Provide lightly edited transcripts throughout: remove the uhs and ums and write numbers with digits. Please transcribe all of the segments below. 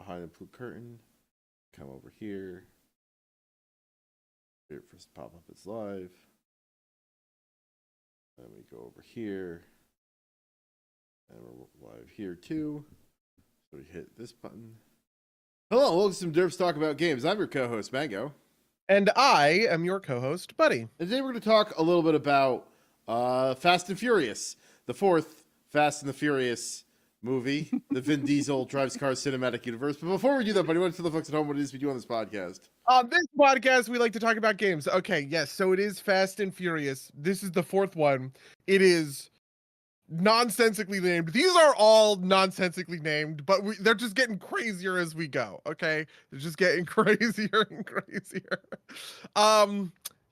behind the blue curtain. Come over here. Wait for it to pop up as live. Then we go over here. And we're live here too. So we hit this button. Hello, welcome to some Derps Talk About Games. I'm your co-host, Mango. And I am your co-host, Buddy. And today we're going to talk a little bit about Fast and Furious, the fourth Fast and the Furious movie, the Vin Diesel drives cars cinematic universe. But before we do that, Buddy, why don't you tell the folks at home what it is we do on this podcast? On this podcast, we like to talk about games. Okay, yes, so it is Fast and Furious. This is the fourth one. It is nonsensically named. These are all nonsensically named, but they're just getting crazier as we go, okay? They're just getting crazier and crazier.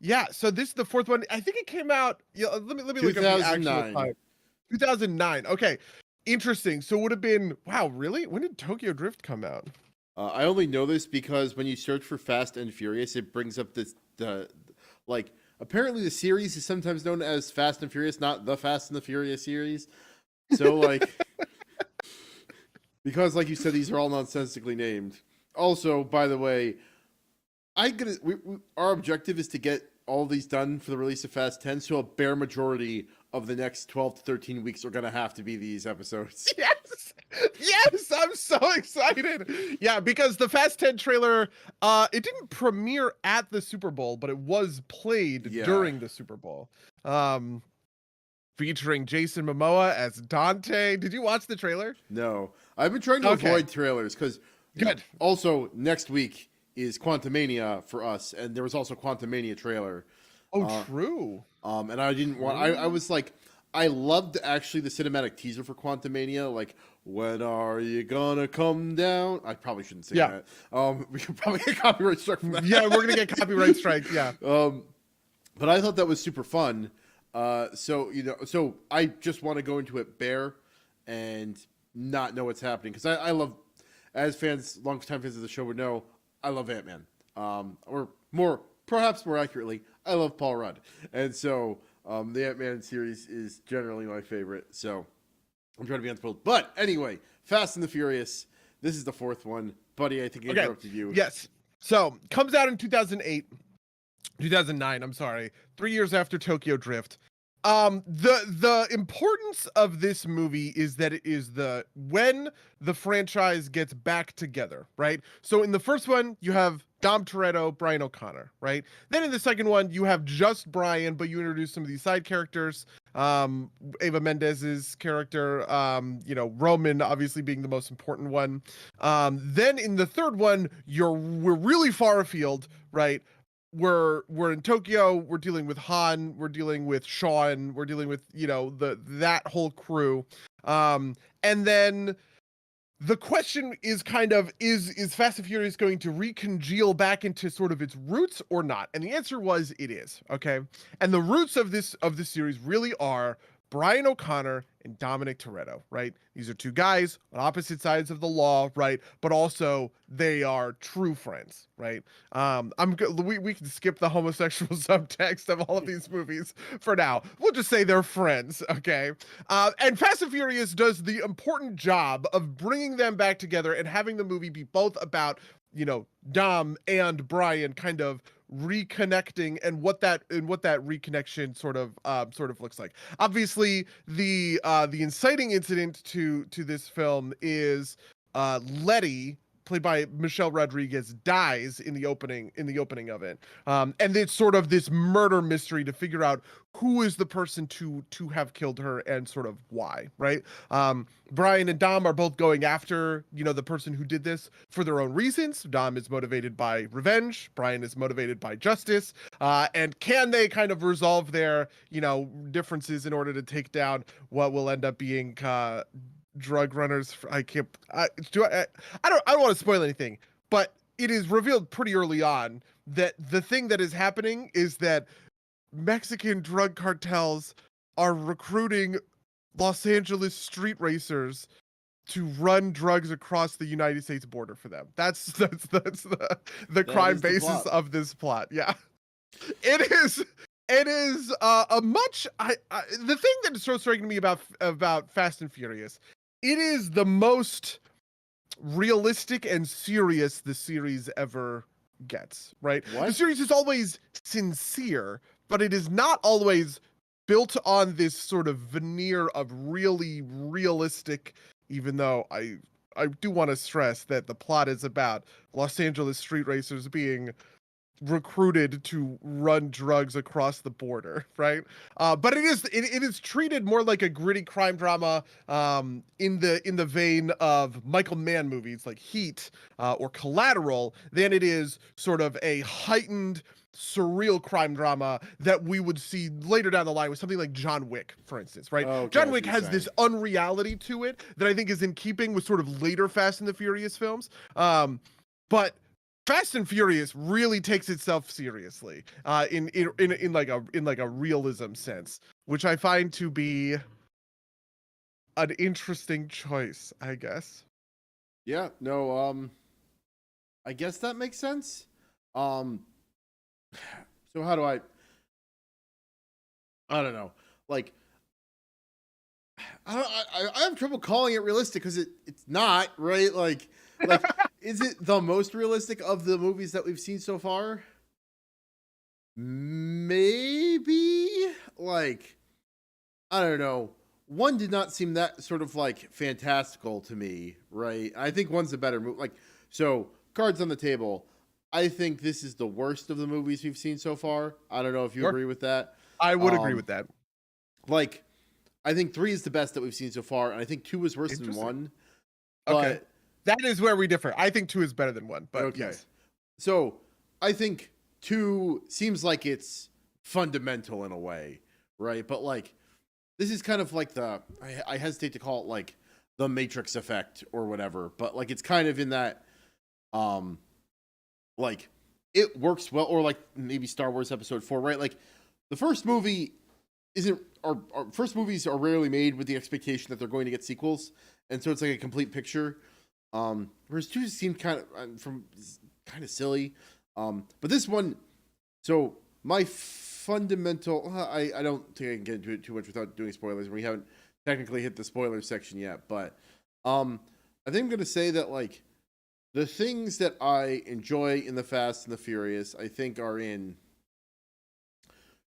Yeah, so this is the fourth one. I think it came out, let me look up the actual time. 2009, okay. Interesting. So it would have been, wow, really? When did Tokyo Drift come out? I only know this because when you search for Fast and Furious, it brings up apparently the series is sometimes known as Fast and Furious, not the Fast and the Furious series. So because like you said, these are all nonsensically named. Also, by the way, our objective is to get all these done for the release of Fast 10, so a bare majority of the next 12 to 13 weeks are going to have to be these episodes. Yes, I'm so excited. Yeah, because the Fast 10 trailer, it didn't premiere at the Super Bowl, but it was played during the Super Bowl. Featuring Jason Momoa as Dante. Did you watch the trailer? No. I've been trying to avoid trailers because also next week is Quantumania for us, and there was also Quantumania trailer. Oh, true. And I didn't want. I was like, I loved actually the cinematic teaser for Quantumania. Like, when are you gonna come down? I probably shouldn't say that. We could probably get copyright strike from that. Yeah, we're gonna get copyright strike. Yeah. But I thought that was super fun. So I just want to go into it bare and not know what's happening because I love, as fans, long-time fans of the show would know, I love Ant-Man. Or perhaps more accurately, I love Paul Rudd. And so the Ant-Man series is generally my favorite. So I'm trying to be unspoiled. But anyway, Fast and the Furious. This is the fourth one. Buddy, I think I interrupted you. Yes. So comes out in 2009, I'm sorry. 3 years after Tokyo Drift. The importance of this movie is that it is when the franchise gets back together, right? So in the first one, you have Dom Toretto, Brian O'Connor, right? Then in the second one, you have just Brian, but you introduce some of these side characters. Eva Mendez's character, Roman obviously being the most important one. Then in the third one, we're really far afield, right? We're in Tokyo, we're dealing with Han, we're dealing with Sean, we're dealing with, that whole crew. And then the question is is Fast and Furious going to recongeal back into sort of its roots or not? And the answer was it is, okay? And the roots of this series really are Brian O'Connor and Dominic Toretto, right? These are two guys on opposite sides of the law, right? But also they are true friends, right? We can skip the homosexual subtext of all of these movies for now. We'll just say they're friends, okay? And Fast and Furious does the important job of bringing them back together and having the movie be both about, Dom and Brian kind of reconnecting and what that reconnection sort of looks like. Obviously, the inciting incident to this film is Letty, played by Michelle Rodriguez, dies in the opening of it. And it's sort of this murder mystery to figure out who is the person to have killed her and sort of why, right? Brian and Dom are both going after, the person who did this for their own reasons. Dom is motivated by revenge. Brian is motivated by justice. And can they kind of resolve their, differences in order to take down what will end up being drug runners? I don't want to spoil anything, but it is revealed pretty early on that the thing that is happening is that Mexican drug cartels are recruiting Los Angeles street racers to run drugs across the United States border for them. That's the crime basis of this plot. Yeah, it is. It is a much. The thing that is so striking to me about Fast and Furious, it is the most realistic and serious the series ever gets, right? What? The series is always sincere, but it is not always built on this sort of veneer of really realistic, even though I do want to stress that the plot is about Los Angeles street racers being recruited to run drugs across the border, right? But it is treated more like a gritty crime drama in the vein of Michael Mann movies like Heat or Collateral than it is sort of a heightened surreal crime drama that we would see later down the line with something like John Wick, for instance, right? Oh, John Wick has this unreality to it that I think is in keeping with sort of later Fast and the Furious films. But Fast and Furious really takes itself seriously in like a realism sense, which I find to be an interesting choice, I guess. Yeah, no, I guess that makes sense. So how do I don't know. Like I have trouble calling it realistic because it's not, right? Like is it the most realistic of the movies that we've seen so far? Maybe. Like, I don't know. One did not seem that sort of like fantastical to me, right? I think one's a better movie. Like, so cards on the table. I think this is the worst of the movies we've seen so far. I don't know if you agree with that. I would agree with that. Like, I think 3 is the best that we've seen so far, and I think 2 is worse than 1. Okay. That is where we differ. I think 2 is better than 1, but okay. Yes. So I think 2 seems like it's fundamental in a way, right? But like, this is kind of like I hesitate to call it like the Matrix effect or whatever, but like it's kind of in that, like it works well, or like maybe Star Wars Episode 4, right? Like the first movie isn't, our first movies are rarely made with the expectation that they're going to get sequels, and so it's like a complete picture. Whereas 2 seemed kind of silly. But this one, so my fundamental, I don't think I can get into it too much without doing spoilers. We haven't technically hit the spoiler section yet, but I think I'm going to say that like the things that I enjoy in the Fast and the Furious, I think are in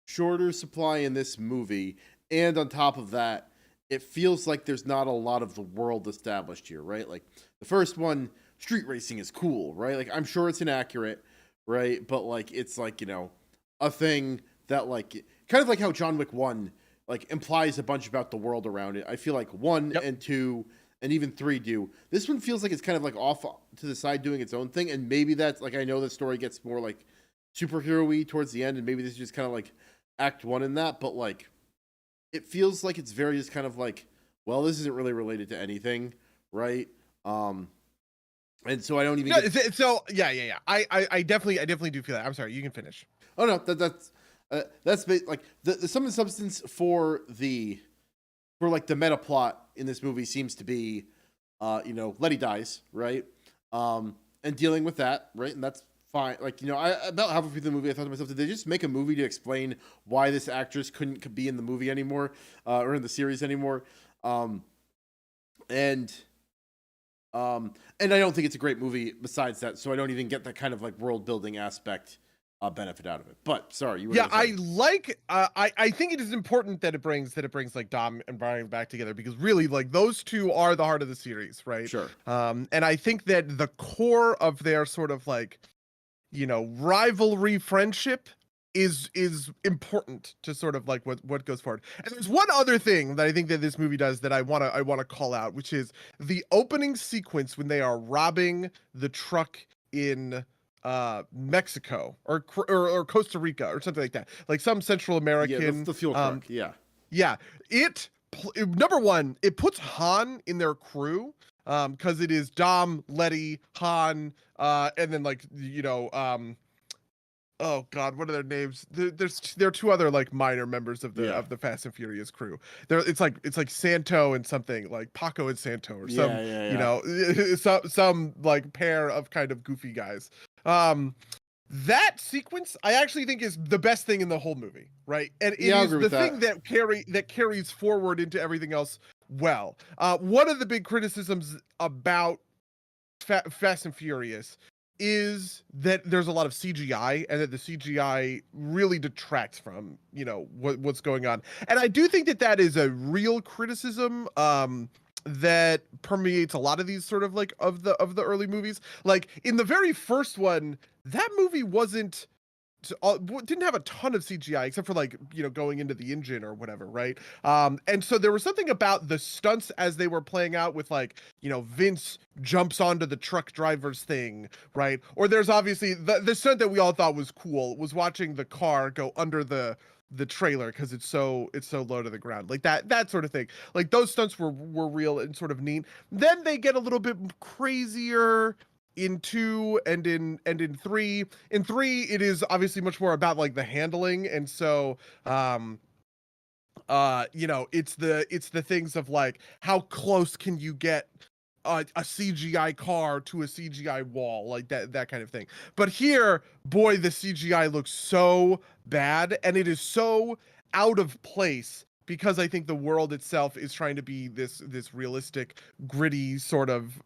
shorter supply in this movie. And on top of that, it feels like there's not a lot of the world established here, right? Like the first one, street racing is cool, right? Like I'm sure it's inaccurate, right? But like it's like, you know, a thing that like kind of like how John Wick 1 like implies a bunch about the world around it. I feel like 1 and 2 and even 3 do. This one feels like it's kind of like off to the side doing its own thing, and maybe that's like, I know the story gets more like superhero-y towards the end, and maybe this is just kind of like act 1 in that, but like it feels like it's very just kind of like, well, this isn't really related to anything, right? And so I don't even yeah. I definitely do feel that. I'm sorry, you can finish. Oh no, that's like the sum and substance for like the meta plot in this movie seems to be, you know, Letty dies, right? And dealing with that, right? And that's fine. Like, you know, about halfway through the movie, I thought to myself, did they just make a movie to explain why this actress couldn't be in the movie anymore, or in the series anymore? And I don't think it's a great movie besides that, so I don't even get that kind of like world building aspect benefit out of it. But sorry, you were I think it is important that it brings like Dom and Brian back together, because really like those two are the heart of the series, right? Sure. And I think that the core of their sort of like, you know, rivalry friendship is important to sort of like what goes forward. And there's one other thing that I think that this movie does that I want to call out, which is the opening sequence when they are robbing the truck in Mexico or Costa Rica or something like that, like some Central American, the fuel truck. Number one, it puts Han in their crew, because it is Dom, Letty, Han, and then like, you know, oh God, what are their names? There are 2 other like minor members of the Fast and Furious crew. It's like Santo and something, like Paco and Santo or some, you know, some like pair of kind of goofy guys. That sequence I actually think is the best thing in the whole movie, right? And it is the thing that carries forward into everything else well. One of the big criticisms about Fast and Furious is that there's a lot of CGI, and that the CGI really detracts from, you know, what's going on. And I do think that that is a real criticism that permeates a lot of these sort of like of the early movies. Like in the very first one, that movie didn't have a ton of CGI except for, like, you know, going into the engine or whatever, right? And so there was something about the stunts as they were playing out with, like, you know, Vince jumps onto the truck driver's thing, right? Or there's obviously the stunt that we all thought was cool was watching the car go under the trailer because it's so low to the ground, like that sort of thing. Like those stunts were real and sort of neat. Then they get a little bit crazier in 2 and in 3. In 3, it is obviously much more about like the handling, and so you know, it's the things of like how close can you get a CGI car to a CGI wall, like that kind of thing. But here, boy, the CGI looks so bad, and it is so out of place because I think the world itself is trying to be this realistic, gritty sort of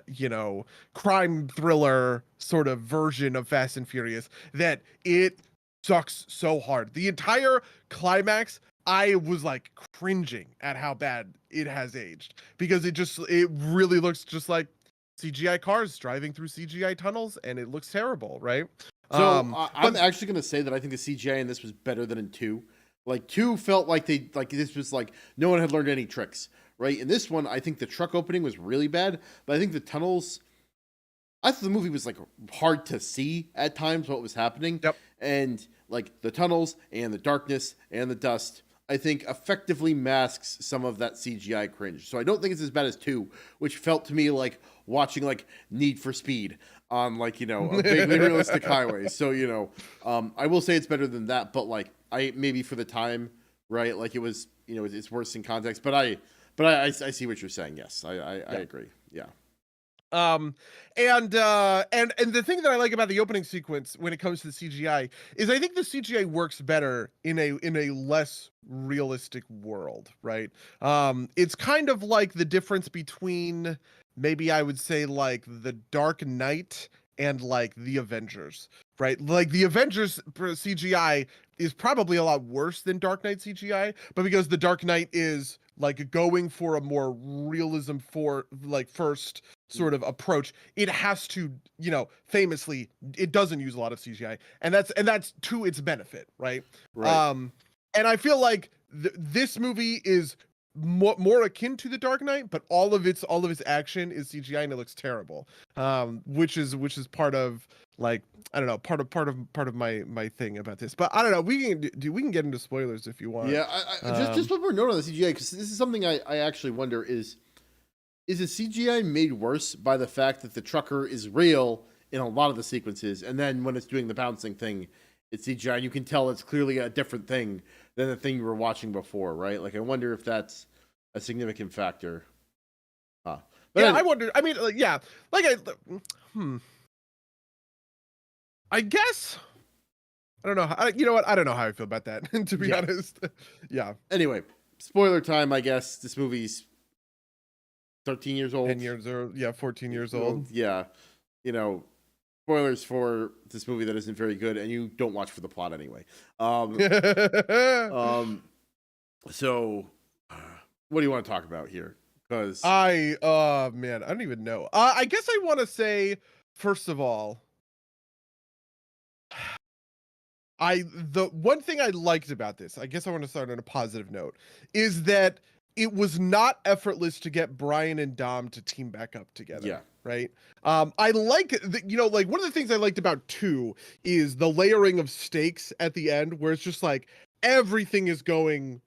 you know, crime thriller sort of version of Fast and Furious, that it sucks so hard. The entire climax, I was like cringing at how bad it has aged, because it really looks just like CGI cars driving through CGI tunnels, and it looks terrible, right? So I'm actually going to say that I think the CGI in this was better than in 2. Like 2 felt like this was like no one had learned any tricks, right? In this one, I think the truck opening was really bad, but I think the tunnels, I thought the movie was like hard to see at times what was happening. Yep. And like the tunnels and the darkness and the dust, I think effectively masks some of that CGI cringe. So I don't think it's as bad as 2, which felt to me like watching like Need for Speed on, like, you know, a vaguely realistic highway. So, you know, I will say it's better than that, but like maybe for the time, right? Like it was, you know, it's worse in context, but I see what you're saying. Yes, I agree. Yeah. And the thing that I like about the opening sequence when it comes to the CGI is I think the CGI works better in a less realistic world, right? It's kind of like the difference between, maybe I would say, like the Dark Knight and like the Avengers, right? Like the Avengers CGI is probably a lot worse than Dark Knight CGI, but because the Dark Knight is like going for a more realism for like first sort of approach, it has to, you know, famously, it doesn't use a lot of CGI, and that's to its benefit, right? Right. And I feel like this movie is more akin to the Dark Knight, but all of its action is CGI, and it looks terrible. Which is part of, like, I don't know, part of my thing about this. But I don't know, we can get into spoilers if you want. Yeah, just one more note on the CGI, because this is something I actually wonder is the CGI made worse by the fact that the trucker is real in a lot of the sequences, and then when it's doing the bouncing thing, it's CGI, and you can tell it's clearly a different thing than the thing you were watching before, right? Like, I wonder if that's a significant factor. But yeah, I wonder. I mean, like, yeah, like I guess I don't know. You know what? I don't know how I feel about that, to be honest. Yeah. Anyway, spoiler time. I guess this movie's 13 years old. 10 years old. Yeah, 14 years old. Yeah, you know, spoilers for this movie that isn't very good, and you don't watch for the plot anyway. So, what do you want to talk about here? Because man, I don't even know. I guess I want to say, first of all, the one thing I liked about this, I guess I want to start on a positive note, is that it was not effortless to get Brian and Dom to team back up together. Yeah. Right. I like you know, like one of the things I liked about 2 is the layering of stakes at the end, where it's just like everything is going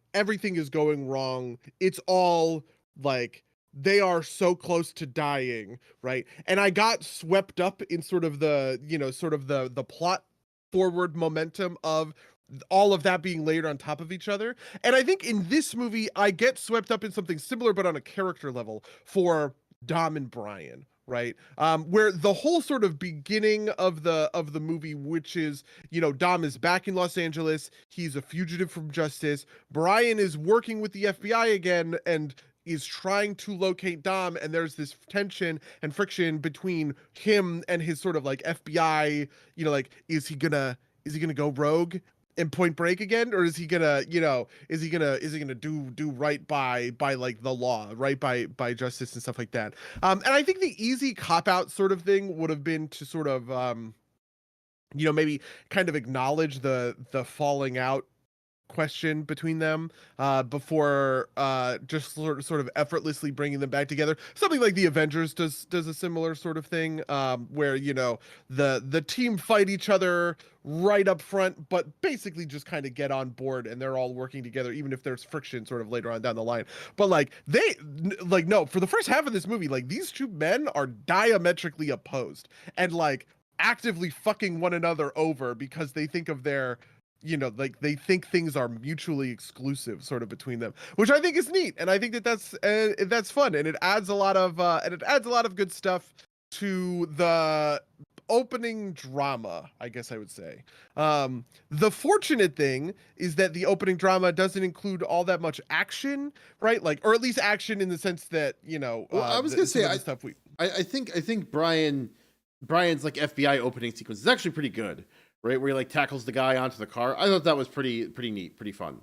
wrong. It's all like they are so close to dying, right? And I got swept up in sort of the, you know, sort of the plot forward momentum of all of that being layered on top of each other. And I think in this movie, I get swept up in something similar, but on a character level for Dom and Brian, right? Where the whole sort of beginning of the movie, which is, you know, Dom is back in Los Angeles, he's a fugitive from justice. Brian is working with the FBI again, and is trying to locate Dom, and there's this tension and friction between him and his sort of like FBI, like is he gonna go rogue in Point Break again, or is he gonna do right by like the law, right by justice and stuff like that. And I think the easy cop out sort of thing would have been to sort of maybe kind of acknowledge the falling out question between them before just sort of effortlessly bringing them back together. Something like the Avengers does a similar sort of thing, where the team fight each other right up front, but basically just kind of get on board and they're all working together, even if there's friction sort of later on down the line. But like no, for the first half of this movie, like these two men are diametrically opposed and like actively fucking one another over because they think of their like they think things are mutually exclusive sort of between them, which I think is neat. And I think that's fun. And it adds a lot of good stuff to the opening drama, I guess I would say. The fortunate thing is that the opening drama doesn't include all that much action, right? Like, or at least action in the sense that, well, I was going to say, I think Brian's like FBI opening sequence is actually pretty good. Right, where he like tackles the guy onto the car. I thought that was pretty neat, pretty fun.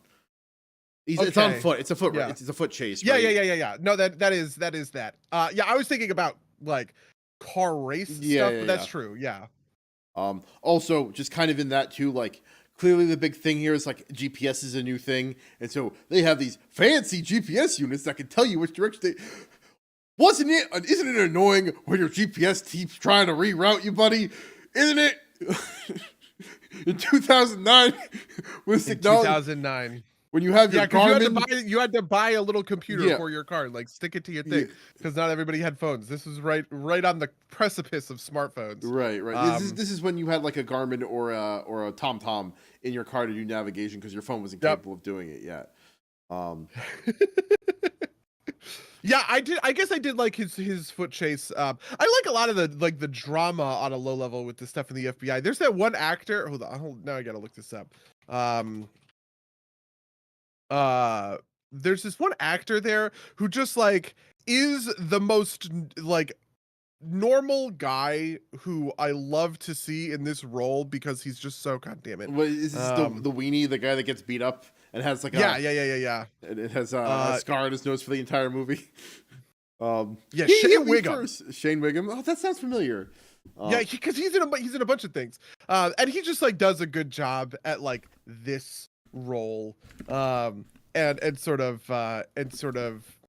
It's on foot. It's a foot. Yeah. It's a foot chase. Right? Yeah. No, that is that. Yeah, I was thinking about like car race stuff, but that's true. Yeah. Also, just kind of in that too, like clearly the big thing here is like GPS is a new thing, and so they have these fancy GPS units that can tell you which direction they. Isn't it annoying when your GPS keeps trying to reroute you, buddy? Isn't it? In 2009 with technology. 2009 when you have your Garmin, you had to buy a little computer for your car and like stick it to your thing because not everybody had phones. This was right on the precipice of smartphones. Right. This is when you had like a Garmin or a TomTom in your car to do navigation because your phone wasn't capable of doing it yet. Yeah, I did. I guess I did like his foot chase. I like a lot of the drama on a low level with the stuff in the FBI. There's that one actor. Hold on. Now I gotta look this up. There's this one actor there who just like is the most like normal guy who I love to see in this role because he's just so goddamn it. What is this the weenie, the guy that gets beat up and has like yeah. And it has a scar on his nose for the entire movie. Shane Wiggum. Shane Wiggum. Oh, that sounds familiar. Because he's in a bunch of things, and he just like does a good job at like this role, and sort of I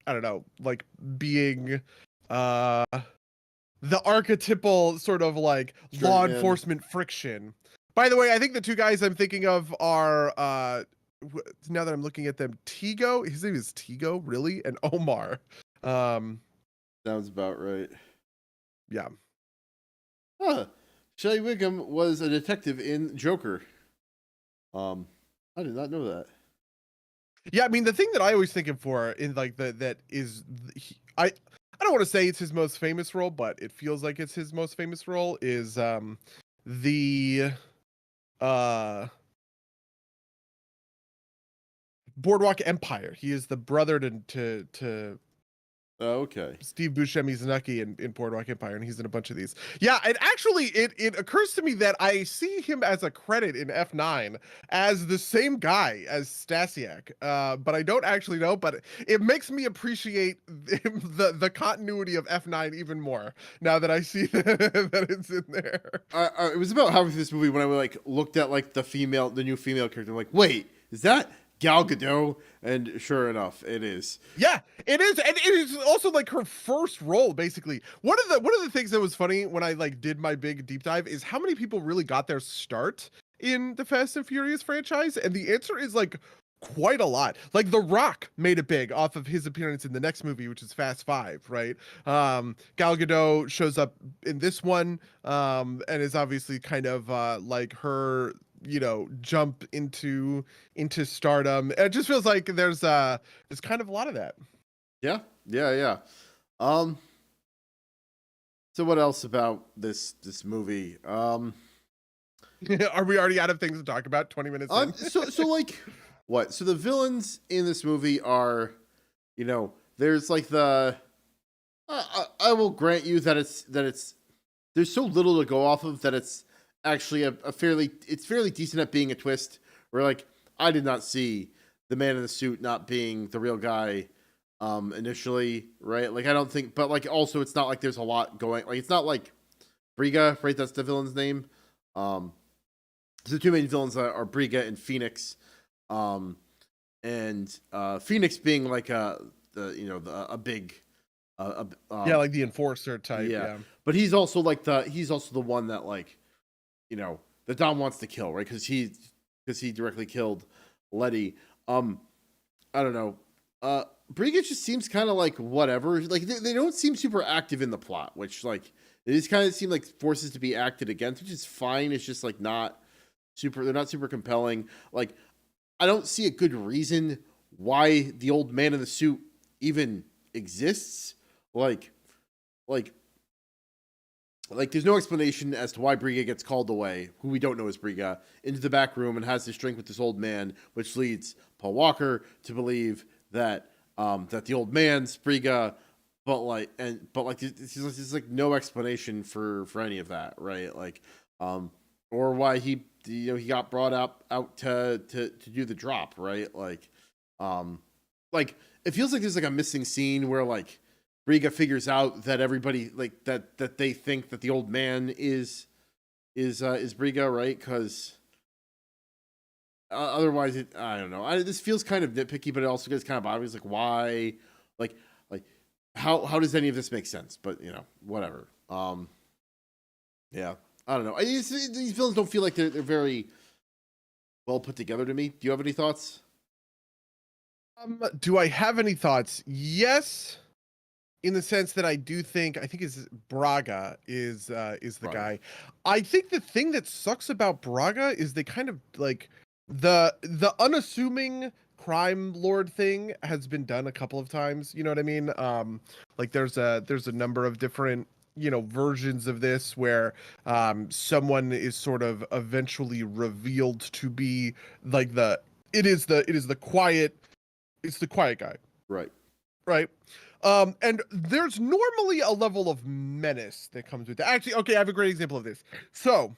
don't know, like being the archetypal sort of like law enforcement friction. By the way, I think the two guys I'm thinking of are now that I'm looking at them, Tigo. His name is Tigo, really, and Omar. Sounds about right. Yeah. Huh. Shelley Wiggum was a detective in Joker. I did not know that. Yeah, I mean the thing that I always think of for in like that is I don't want to say it's his most famous role, but it feels like it's his most famous role is the Boardwalk Empire. He is the brother to Oh, okay. Steve Buscemi's Nucky in Boardwalk Empire, and he's in a bunch of these. Yeah, and actually, it occurs to me that I see him as a credit in F9 as the same guy as Stasiak, but I don't actually know. But it makes me appreciate the continuity of F9 even more now that I see that it's in there. It was about halfway through this movie when I like looked at like the new female character. I'm like, wait, is that Gal Gadot? And sure enough, it is. Yeah, it is, and it is also like her first role. Basically, one of the things that was funny when I like did my big deep dive is how many people really got their start in the Fast and Furious franchise, and the answer is like quite a lot. Like The Rock made it big off of his appearance in the next movie, which is Fast 5, right? Gal Gadot shows up in this one, and is obviously kind of like her jump into stardom. It just feels like there's kind of a lot of that. Yeah. So what else about this movie? Are we already out of things to talk about 20 minutes in? So like what? So the villains in this movie are, there's like I will grant you that it's there's so little to go off of that it's actually a fairly it's fairly decent at being a twist where like I did not see the man in the suit not being the real guy initially, right? Like I don't think, but like also it's not like there's a lot going, like it's not like Briga, right? That's the villain's name. um the two main villains are Briga and Phoenix. And Phoenix being like a big Yeah, like the enforcer type. yeah. Yeah. But he's also the one that like, that Dom wants to kill, right? Because he directly killed Letty. I don't know. Briga just seems kind of like whatever. Like they don't seem super active in the plot, which like it just kind of seem like forces to be acted against, which is fine. It's just like not super. They're not super compelling. Like I don't see a good reason why the old man in the suit even exists. Like, like there's no explanation as to why Briga gets called away, who we don't know is Briga, into the back room and has this drink with this old man, which leads Paul Walker to believe that that the old man's Briga, but there's like no explanation for any of that, right? Like, or why he he got brought out to do the drop, right? Like it feels like there's like a missing scene where like Briga figures out that everybody like that they think that the old man is Briga, right? Because otherwise, I don't know. This feels kind of nitpicky, but it also gets kind of obvious. Like why, like how does any of this make sense? But whatever. Yeah, I don't know. These villains don't feel like they're very well put together to me. Do you have any thoughts? Do I have any thoughts? Yes, in the sense that I think is Braga is the Braga. guy. I think the thing that sucks about Braga is they kind of like the unassuming crime lord thing has been done a couple of times. You know what I mean? Like there's a number of different versions of this where someone is sort of eventually revealed to be like it is the quiet guy, Right. right? And there's normally a level of menace that comes with that. Actually, okay, I have a great example of this. So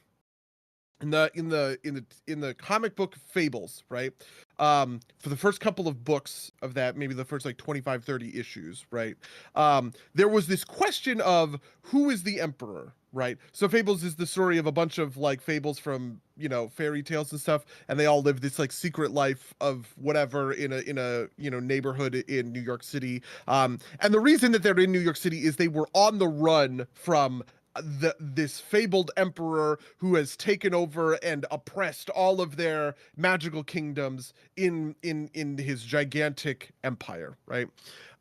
in the comic book Fables, right? For the first couple of books of that, maybe the first like 25, 30 issues, right? There was this question of who is the emperor, right? So Fables is the story of a bunch of like fables from, fairy tales and stuff, and they all live this like secret life of whatever in a neighborhood in New York City. And the reason that they're in New York City is they were on the run from this fabled emperor who has taken over and oppressed all of their magical kingdoms in his gigantic empire, right?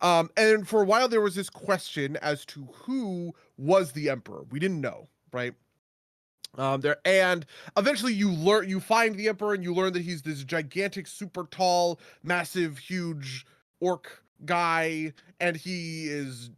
And for a while there was this question as to who was the emperor. We didn't know, right? And eventually you find the emperor and you learn that he's this gigantic, super tall, massive, huge orc guy, and he is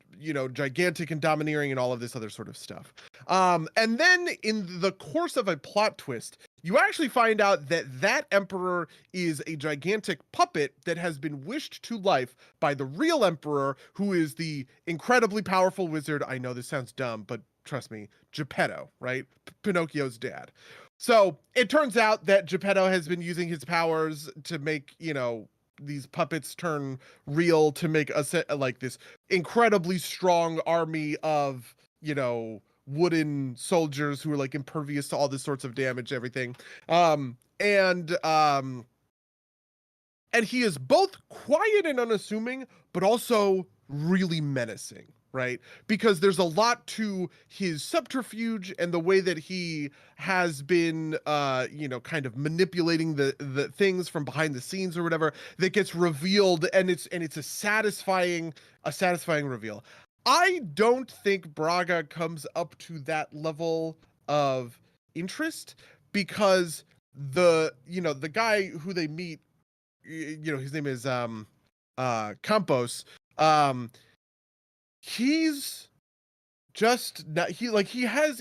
gigantic and domineering and all of this other sort of stuff. And then in the course of a plot twist, you actually find out that emperor is a gigantic puppet that has been wished to life by the real emperor, who is the incredibly powerful wizard. I know this sounds dumb, but trust me, Geppetto, right? Pinocchio's dad. So it turns out that Geppetto has been using his powers to make, these puppets turn real, to make like this incredibly strong army of, wooden soldiers who are like impervious to all this sorts of damage, everything. And he is both quiet and unassuming, but also really menacing, right? Because there's a lot to his subterfuge and the way that he has been, kind of manipulating the things from behind the scenes or whatever that gets revealed, and it's a satisfying reveal. I don't think Braga comes up to that level of interest because the guy who they meet, his name is Campos. He's just not, he has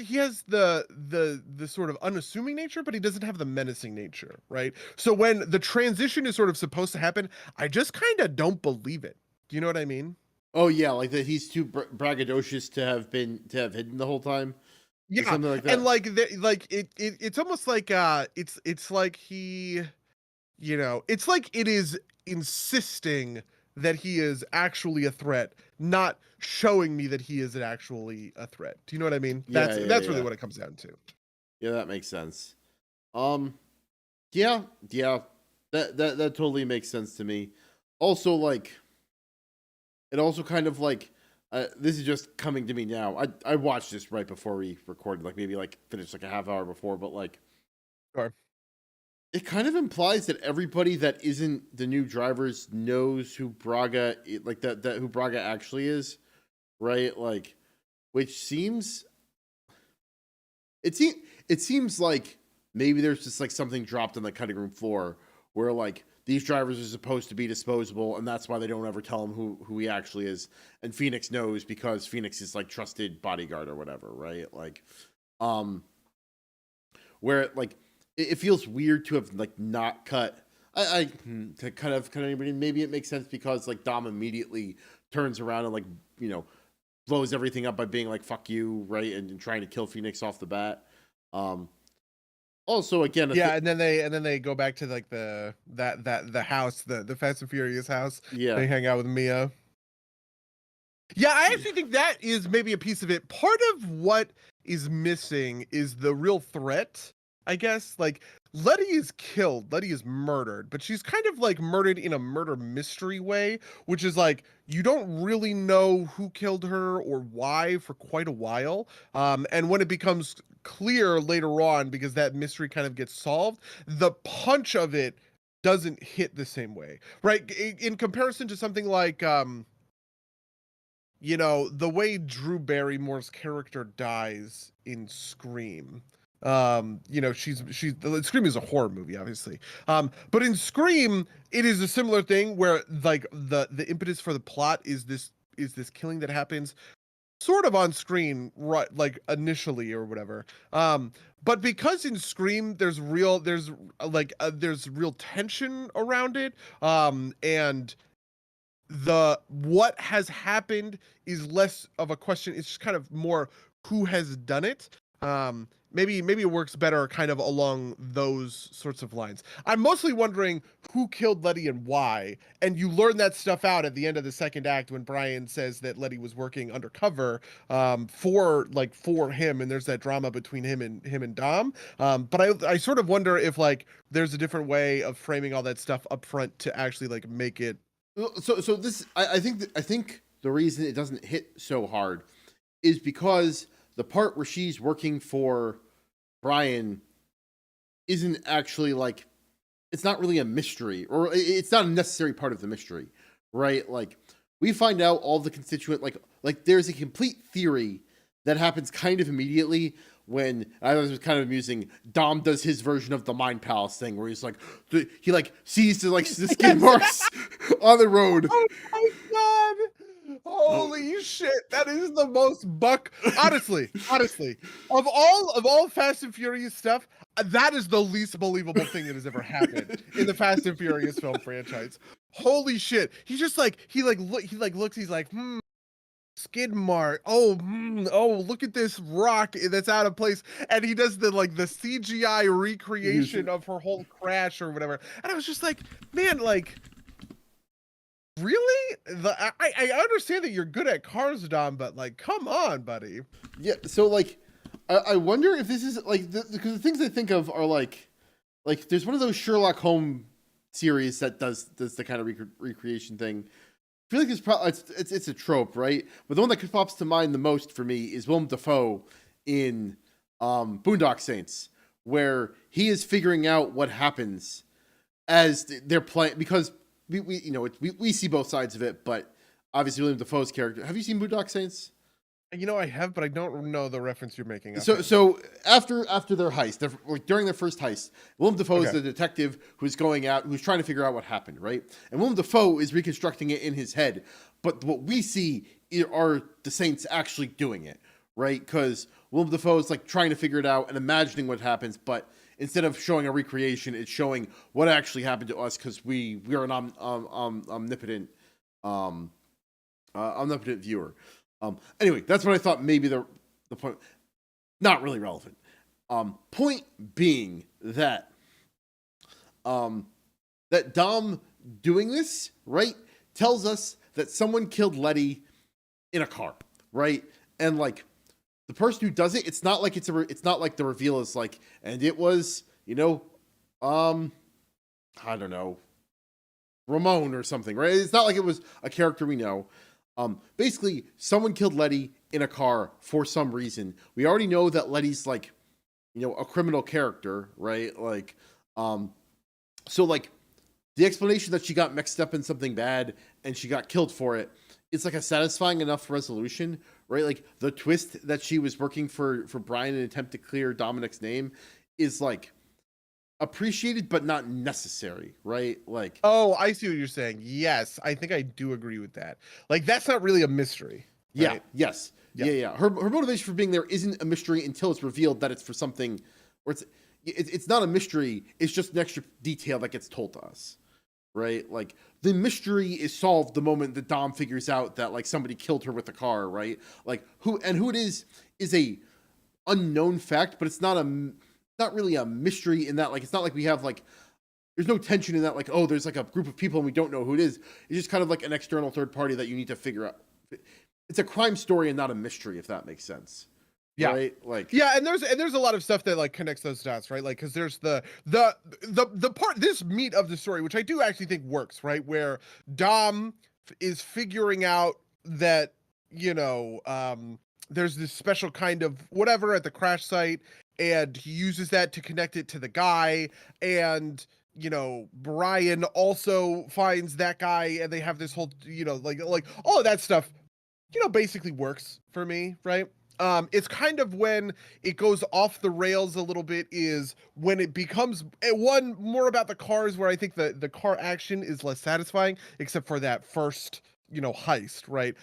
the sort of unassuming nature, but he doesn't have the menacing nature, right? So when the transition is sort of supposed to happen, I just kind of don't believe it. Do you know what I mean? Oh yeah, like that he's too braggadocious to have hidden the whole time, or Yeah, something like and that. it's almost like it's like he, it's like it is insisting that he is actually a threat, not showing me that he is actually a threat. Do you know what I mean? Yeah, That's really yeah. what it comes down to. Yeah, that makes sense. Um, yeah, yeah, that totally makes sense to me. Also, like, it also kind of like, this is just coming to me now. I watched this right before we recorded, like maybe like finished like a half hour before, but like Sure. it kind of implies that everybody that isn't the new drivers knows who like that who Braga actually is, right? Like, which seems it seems it seems like maybe there's just like something dropped on the cutting room floor where like these drivers are supposed to be disposable, and that's why they don't ever tell him who he actually is. And Phoenix knows because Phoenix is like trusted bodyguard or whatever, right? Like, um, where like it feels weird to have like not cut. To kind of anybody. Maybe it makes sense because like Dom immediately turns around and like you know blows everything up by being like "fuck you," right, and trying to kill Phoenix off the bat. Um, Also, again, Yeah, and then they go back to like the house, the Fast and Furious house. yeah, They hang out with Mia. Yeah, I actually think that is maybe a piece of it. Part of what is missing is the real threat, I guess. Like, Letty is killed, Letty is murdered, but she's kind of like murdered in a murder mystery way, which is like you don't really know who killed her or why for quite a while. And when it becomes clear later on, because that mystery kind of gets solved, the punch of it doesn't hit the same way, right? In comparison to something like the way Drew Barrymore's character dies in Scream. She's Scream is a horror movie, obviously. But in Scream, it is a similar thing where like the impetus for the plot is this killing that happens sort of on screen, right, like initially or whatever. But because in Scream there's real tension around it, and the what has happened is less of a question. It's just kind of more who has done it. Maybe it works better kind of along those sorts of lines. I'm mostly wondering who killed Letty and why. And you learn that stuff out at the end of the second act when Brian says that Letty was working undercover for him, and there's that drama between him and Dom. But I sort of wonder if like there's a different way of framing all that stuff up front to actually like make it. so this I think the reason it doesn't hit so hard is because the part where she's working for Brian isn't actually like it's not really a mystery, or it's not a necessary part of the mystery, right? Like we find out all the constituent like there's a complete theory that happens kind of immediately when I was kind of amusing. Dom does his version of the Mind Palace thing where he's like he like sees the skin marks on the road. Oh my god! Holy shit! That is the most buck. Honestly, of all Fast and Furious stuff, that is the least believable thing that has ever happened in the Fast and Furious film franchise. Holy shit! He's just like he looks. He's like, skid mark. Oh, look at this rock that's out of place. And he does the CGI recreation of her whole crash or whatever. And I was just like, man, like. Really? I understand that you're good at cars, Dom, but like, come on, buddy. Yeah, so like I wonder if this is like because the things I think of are like there's one of those Sherlock Holmes series that does the kind of recreation thing. I feel like it's a trope, right? But the one that pops to mind the most for me is Willem Dafoe in Boondock Saints, where he is figuring out what happens as they're playing because we see both sides of it, but obviously William Dafoe's character. Have you seen Boondock Saints? I have, but I don't know the reference you're making. So after their heist, like during their first heist, Willem Dafoe is Okay. the detective who's going out, who's trying to figure out what happened, right? And Willem Dafoe is reconstructing it in his head, but what we see are the Saints actually doing it, right? Because Willem Dafoe is like trying to figure it out and imagining what happens, but instead of showing a recreation, it's showing what actually happened to us because we are an omnipotent omnipotent viewer. Anyway, that's what I thought. Maybe the point, not really relevant. Point being that that Dom doing this, right, tells us that someone killed Letty in a car, right? And like the person who does it, it's not like it's not like the reveal is like, and it was, I don't know, Ramon or something, right? It's not like it was a character we know. Basically, someone killed Letty in a car for some reason. We already know that Letty's like, a criminal character, right? Like, so like the explanation that she got mixed up in something bad and she got killed for it, it's like a satisfying enough resolution, right? Like the twist that she was working for Brian in an attempt to clear Dominic's name is like appreciated but not necessary, right? Like, oh, I see what you're saying. Yes, I think I do agree with that. Like that's not really a mystery. Yeah, right? yes. Yeah. Her motivation for being there isn't a mystery until it's revealed that it's for something, or it's not a mystery, it's just an extra detail that gets told to us. Right? Like the mystery is solved the moment that Dom figures out that like somebody killed her with the car, right? Like who it is a unknown fact, but it's not really a mystery in that, like, it's not like we have like, there's no tension in that, like, oh, there's like a group of people and we don't know who it is. It's just kind of like an external third party that you need to figure out. It's a crime story and not a mystery, if that makes sense. Yeah. Right? Like, yeah, and there's a lot of stuff that like connects those dots, right? Like, because there's the part, this meat of the story, which I do actually think works, right? Where Dom is figuring out that, there's this special kind of whatever at the crash site, and he uses that to connect it to the guy, and Brian also finds that guy, and they have this whole, like all of that stuff, basically works for me, right? It's kind of when it goes off the rails a little bit is when it becomes one more about the cars, where I think the car action is less satisfying, except for that first, heist, right?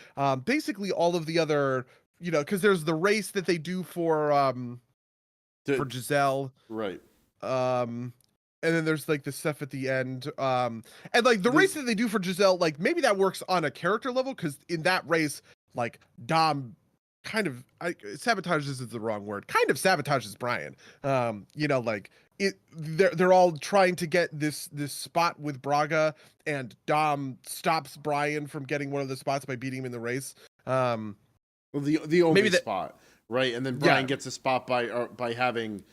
Basically all of the other, because there's the race that they do for Giselle. right. And then there's like the stuff at the end. And like the race that they do for Giselle, like maybe that works on a character level, because in that race, like Dom kind of sabotages is the wrong word. Kind of sabotages Brian. Like they're all trying to get this spot with Braga, and Dom stops Brian from getting one of the spots by beating him in the race. Well, the only spot, right? And then Brian gets a spot by having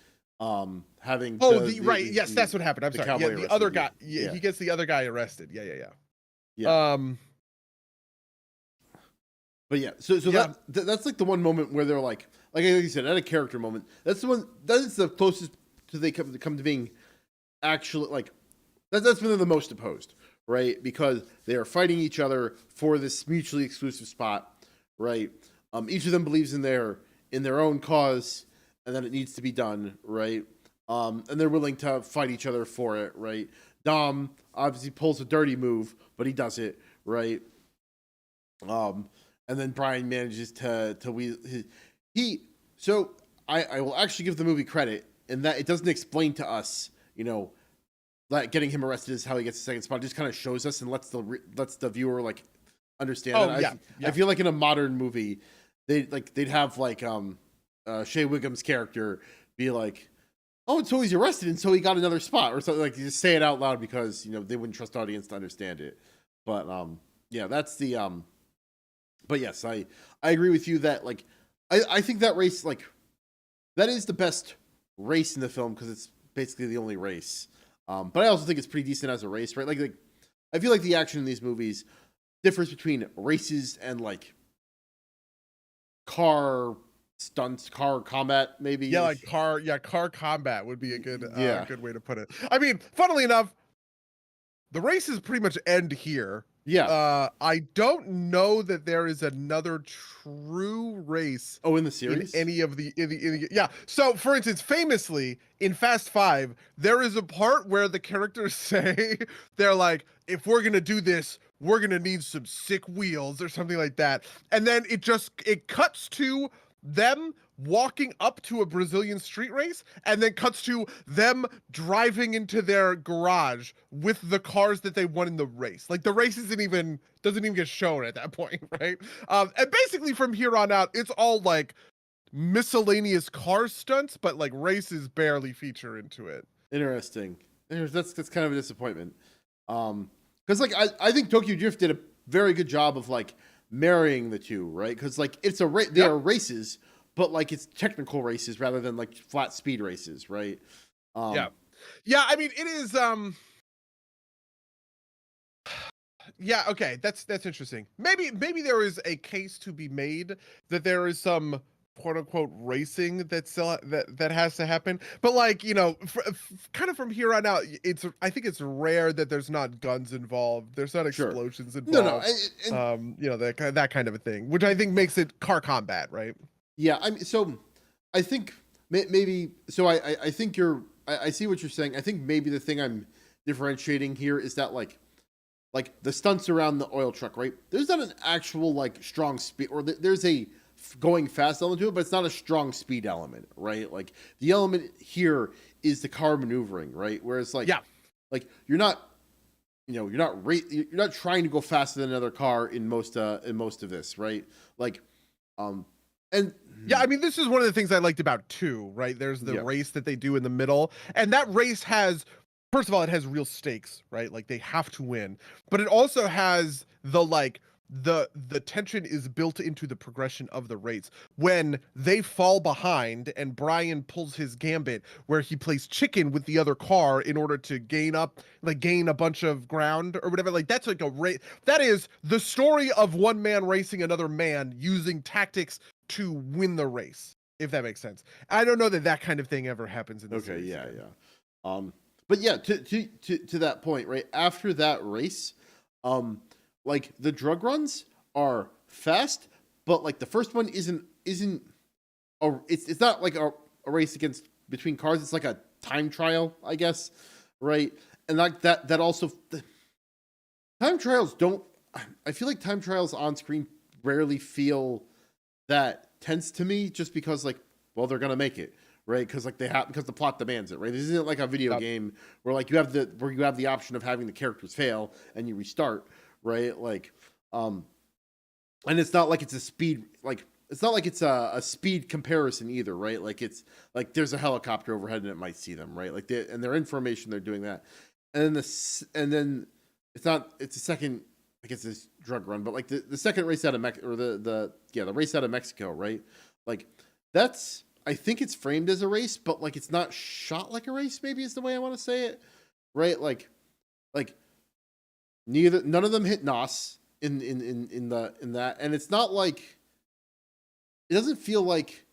yes, that's what happened. I'm sorry. Yeah, the other guy. Yeah, he gets the other guy arrested. Yeah. But yeah, so that's like the one moment where they're like you said, at a character moment. That's the one that is the closest to they come to being actually like that's when they're the most opposed, right? Because they are fighting each other for this mutually exclusive spot, right? Each of them believes in their own cause and that it needs to be done, right? And they're willing to fight each other for it, right? Dom obviously pulls a dirty move, but he does it, right? And then Brian manages to so I will actually give the movie credit in that it doesn't explain to us, that getting him arrested is how he gets the second spot. It just kind of shows us and lets the viewer like understand. I feel like in a modern movie, they'd have like Shea Wiggum's character be like, oh, and so he's arrested and so he got another spot or something, like you just say it out loud because they wouldn't trust the audience to understand it. But that's the but yes, I agree with you that like I think that race, like, that is the best race in the film because it's basically the only race. But I also think it's pretty decent as a race, right? Like I feel like the action in these movies differs between races and like car stunts, car combat, maybe. Yeah, like car combat would be a good good way to put it. I mean, funnily enough, the races pretty much end here. Yeah. I don't know that there is another true race. Oh, in the series? In any of the yeah. So, for instance, famously in Fast 5, there is a part where the characters say they're like, if we're gonna do this, we're gonna need some sick wheels or something like that, and then it cuts to them walking up to a Brazilian street race, and then cuts to them driving into their garage with the cars that they won in the race. Like the race doesn't even get shown at that point, right? And basically from here on out, it's all like miscellaneous car stunts, but like races barely feature into it. Interesting. That's kind of a disappointment. Because like I think Tokyo Drift did a very good job of like marrying the two, right? Because like it's they are races, but like it's technical races rather than like flat speed races, right? Yeah. I mean, it is. Yeah. Okay. That's interesting. Maybe there is a case to be made that there is some quote unquote racing that has to happen, but like, you know, kind of from here on out, I think it's rare that there's not guns involved, there's not explosions involved. You know, that kind of a thing, which I think makes it car combat, right? Yeah, I mean, so I think maybe so. I think I see what you're saying. I think maybe the thing I'm differentiating here is that like the stunts around the oil truck, right? There's not an actual like strong speed, or there's a going fast element to it, but it's not a strong speed element, right? Like the element here is the car maneuvering, right? Whereas like you're not, you know, you're not trying to go faster than another car in most of this, right? Like, and yeah, I mean, this is one of the things I liked about 2, right? There's the race that they do in the middle, and that race has, first of all, it has real stakes, right? Like they have to win, but it also has the like the tension is built into the progression of the race. When they fall behind and Brian pulls his gambit where he plays chicken with the other car in order to gain a bunch of ground or whatever, like that's like a race. That is the story of one man racing another man using tactics to win the race, if that makes sense. I don't know that kind of thing ever happens in the series. Yeah. But yeah, to that point, right after that race, like the drug runs are fast, but like the first one isn't it's not like a race between cars. It's like a time trial, I guess, right? And like that also time trials don't. I feel like time trials on screen rarely feel that tense to me, just because like, well, they're gonna make it, right? Because like because the plot demands it, right? This isn't like a video game where like you have the option of having the characters fail and you restart, right? Like, and it's not like it's a speed, like it's not like it's a speed comparison either, right? Like it's like there's a helicopter overhead and it might see them, right? Like and their information, they're doing that, and then it's a second, I guess this drug run, but like the second race out of the race out of Mexico, right? Like that's, I think it's framed as a race, but like it's not shot like a race, maybe is the way I want to say it, right? Like none of them hit Nos in that, and it's not like, it doesn't feel like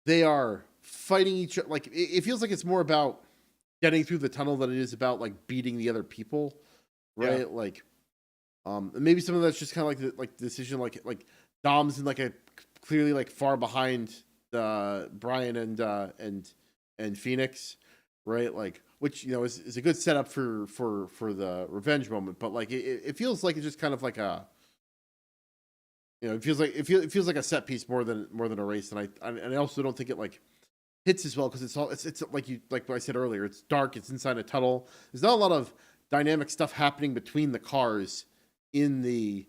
they are fighting each other. Like it feels like it's more about getting through the tunnel than it is about like beating the other people, right? Like maybe some of that's just kind of like the decision, like Dom's in like a clearly like far behind Brian and Phoenix, right? Like, which, you know, is a good setup for the revenge moment, but like it feels like it's just kind of like a, you know, it feels like a set piece more than a race, and I also don't think it like hits as well because it's like what I said earlier, it's dark, it's inside a tunnel. There's not a lot of dynamic stuff happening between the cars in the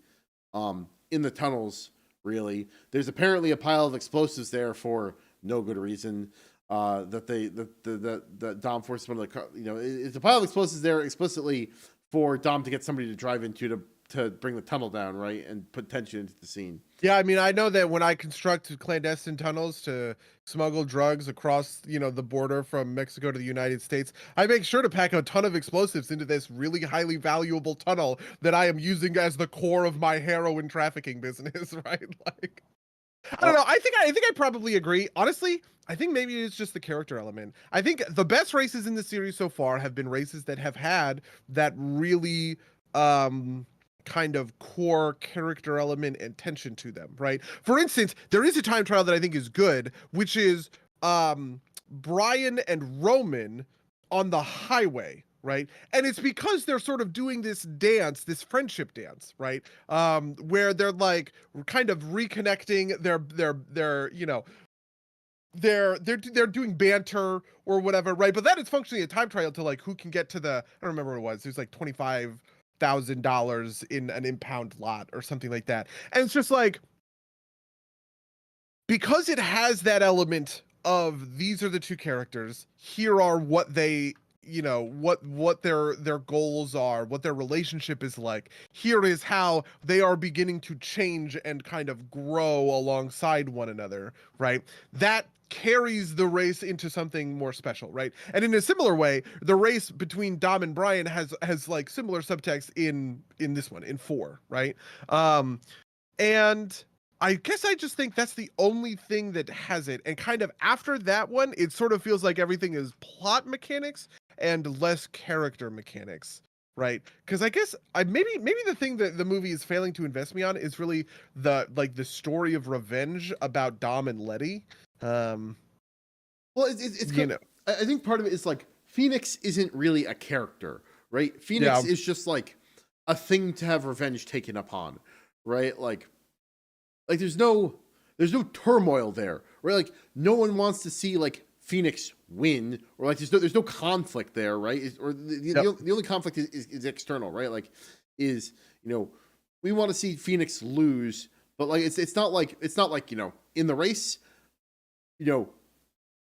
tunnels, really. There's apparently a pile of explosives there for no good reason. That Dom forced one of the car, you know, it's a pile of explosives there explicitly for Dom to get somebody to drive into to bring the tunnel down, right, and put tension into the scene. Yeah, I mean, I know that when I construct clandestine tunnels to smuggle drugs across, you know, the border from Mexico to the United States, I make sure to pack a ton of explosives into this really highly valuable tunnel that I am using as the core of my heroin trafficking business, right? Like, I don't know. I think I probably agree. Honestly, I think maybe it's just the character element. I think the best races in the series so far have been races that have had that really kind of core character element and tension to them, right? For instance, there is a time trial that I think is good, which is Brian and Roman on the highway, right? And it's because they're sort of doing this dance, this friendship dance, right? Where they're like kind of reconnecting their you know, they're doing banter or whatever, right? But that is functionally a time trial to like who can get to the, I don't remember what it was. It was like $25,000 in an impound lot or something like that. And it's just like, because it has that element of these are the two characters, here are what they, you know, what their goals are, what their relationship is like, here is how they are beginning to change and kind of grow alongside one another, right? That carries the race into something more special, right? And in a similar way, the race between Dom and Brian has like similar subtext in this one, in 4, right? And I guess I just think that's the only thing that has it. And kind of after that one, it sort of feels like everything is plot mechanics and less character mechanics, right? Because I guess maybe the thing that the movie is failing to invest me on is really the story of revenge about Dom and Letty. Well, it's You know, I think part of it is like Phoenix isn't really a character, right? Phoenix is just like a thing to have revenge taken upon, right? Like there's no turmoil there, right? Like no one wants to see like Phoenix win, or like there's no conflict there, right? The only conflict is external, right? Like is, you know, we want to see Phoenix lose, but like it's not like you know, in the race, you know,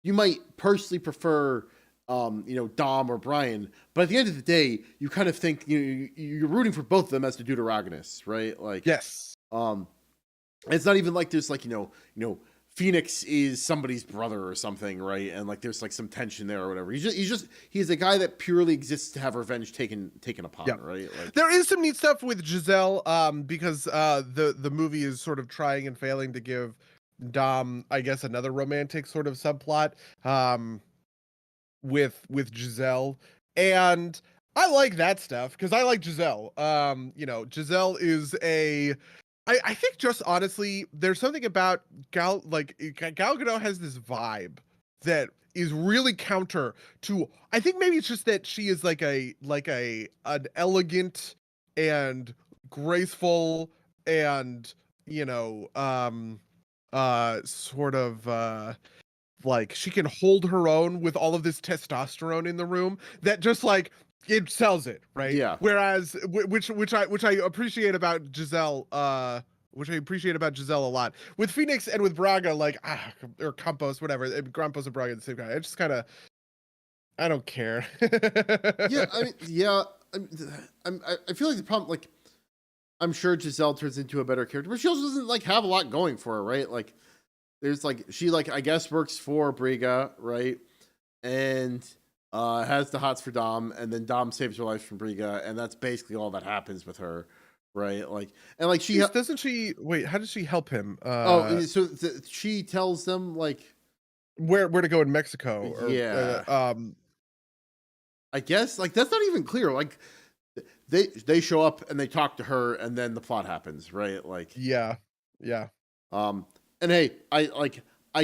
you might personally prefer you know, Dom or Brian, but at the end of the day, you kind of think you're rooting for both of them as the deuteragonists, right? Like yes. It's not even like there's like, you know, Phoenix is somebody's brother or something, right? And like there's like some tension there or whatever. He's a guy that purely exists to have revenge taken upon, right? Like there is some neat stuff with Giselle, because the movie is sort of trying and failing to give Dom, I guess, another romantic sort of subplot with Giselle. And I like that stuff because I like Giselle. You know, Giselle is I think just honestly, there's something about Gal Gadot has this vibe that is really counter to, I think maybe it's just that she is like an elegant and graceful and, you know, sort of like she can hold her own with all of this testosterone in the room that just like it sells it, right? Yeah. Whereas which I appreciate about Giselle, which I appreciate about Giselle a lot. With Phoenix and with Braga, like or Campos, whatever, Campos and Braga, the same guy. I just kind of, I don't care. yeah, I mean, yeah, I feel like the problem, like, I'm sure Giselle turns into a better character, but she also doesn't like have a lot going for her, right? Like, there's like she like I guess works for Briga, right? And has the hots for Dom, and then Dom saves her life from Briga, and that's basically all that happens with her, right? Like, and like doesn't she wait? How does she help him? She tells them like where to go in Mexico. Or, yeah. I guess like that's not even clear. Like they show up and they talk to her, and then the plot happens, right? Like yeah. And hey, I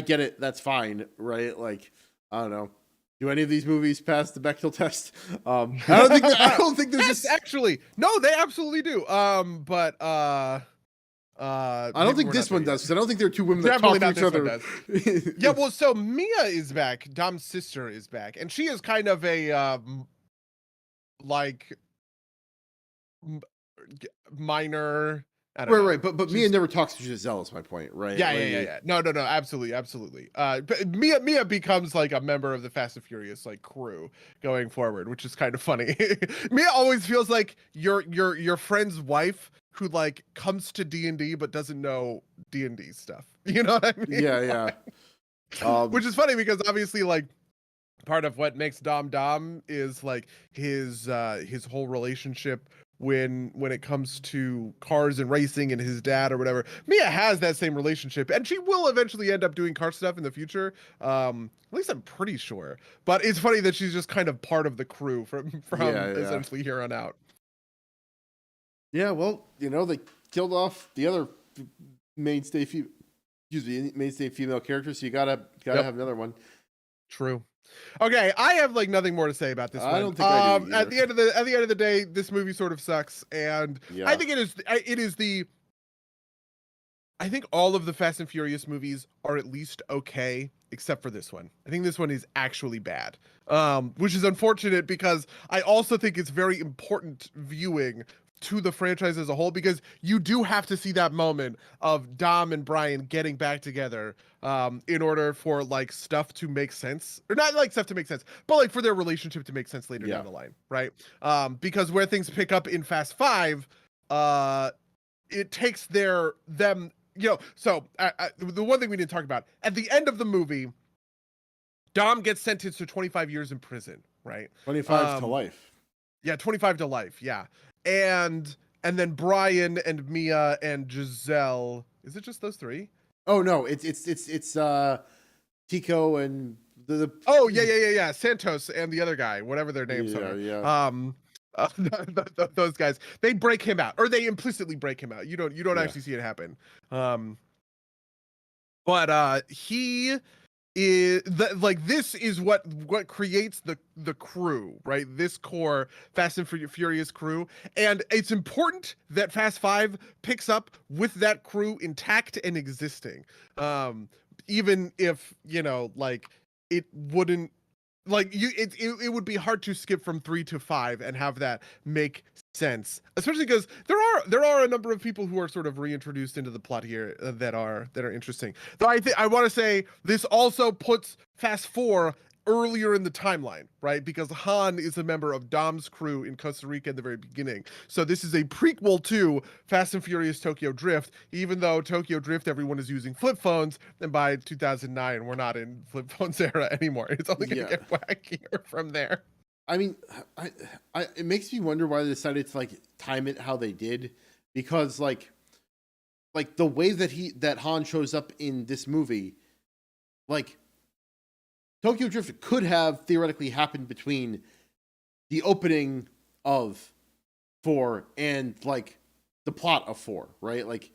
get it. That's fine, right? Like, I don't know. Do any of these movies pass the Bechdel test? I don't think there's yes, actually. No, they absolutely do. But I don't think this one does, because I don't think there are two women that Definitely talk to each other. Yeah, well, so Mia is back. Dom's sister is back, and she is kind of a like minor. I don't know. Right. But Mia never talks to Giselle. Is my point, right? Yeah. No, absolutely. But Mia becomes like a member of the Fast and Furious like crew going forward, which is kind of funny. Mia always feels like your friend's wife who like comes to D&D but doesn't know D&D stuff. You know what I mean? Yeah. Which is funny because obviously like part of what makes Dom is like his whole relationship when it comes to cars and racing and his dad or whatever. Mia has that same relationship, and she will eventually end up doing car stuff in the future. At least I'm pretty sure. But it's funny that she's just kind of part of the crew from essentially here on out. Yeah, well, you know, they killed off the other mainstay female character, so you gotta have another one. True. Okay, I have like nothing more to say about this I one. don't think I do At either. the end of the day, this movie sort of sucks, and Yeah. I think it is the. I think all of the Fast and Furious movies are at least okay, except for this one. I think this one is actually bad, which is unfortunate because I also think it's very important viewing to the franchise as a whole, because you do have to see that moment of Dom and Brian getting back together in order for like stuff to make sense, or not like stuff to make sense, but like for their relationship to make sense later Yeah. down the line, right? Because where things pick up in Fast Five, it takes them, so the one thing we didn't talk about at the end of the movie, Dom gets sentenced to 25 years in prison, right? 25 to life. Yeah, 25 to life, yeah. And then Brian and Mia and Giselle, is it just those three? Oh no, it's Tico and the Oh yeah, Santos and the other guy, whatever their names yeah, are. yeah. Those guys, they break him out, or they implicitly break him out. You don't Yeah. actually see it happen. But he is this is what creates the crew, right? This core Fast and Furious crew, and it's important that Fast 5 picks up with that crew intact and existing, even if like it wouldn't, like it would be hard to skip from 3 to 5 and have that make sense, especially because there are a number of people who are sort of reintroduced into the plot here that are interesting. Though I want to say this also puts Fast 4 earlier in the timeline, right? Because Han is a member of Dom's crew in Costa Rica in the very beginning. So this is a prequel to Fast and Furious Tokyo Drift, even though Tokyo Drift everyone is using flip phones, and by 2009 we're not in flip phones era anymore. It's only going to get wackier from there. I mean, it makes me wonder why they decided to like time it how they did, because like the way that Han shows up in this movie, like Tokyo Drift could have theoretically happened between the opening of 4 and like the plot of 4, right? Like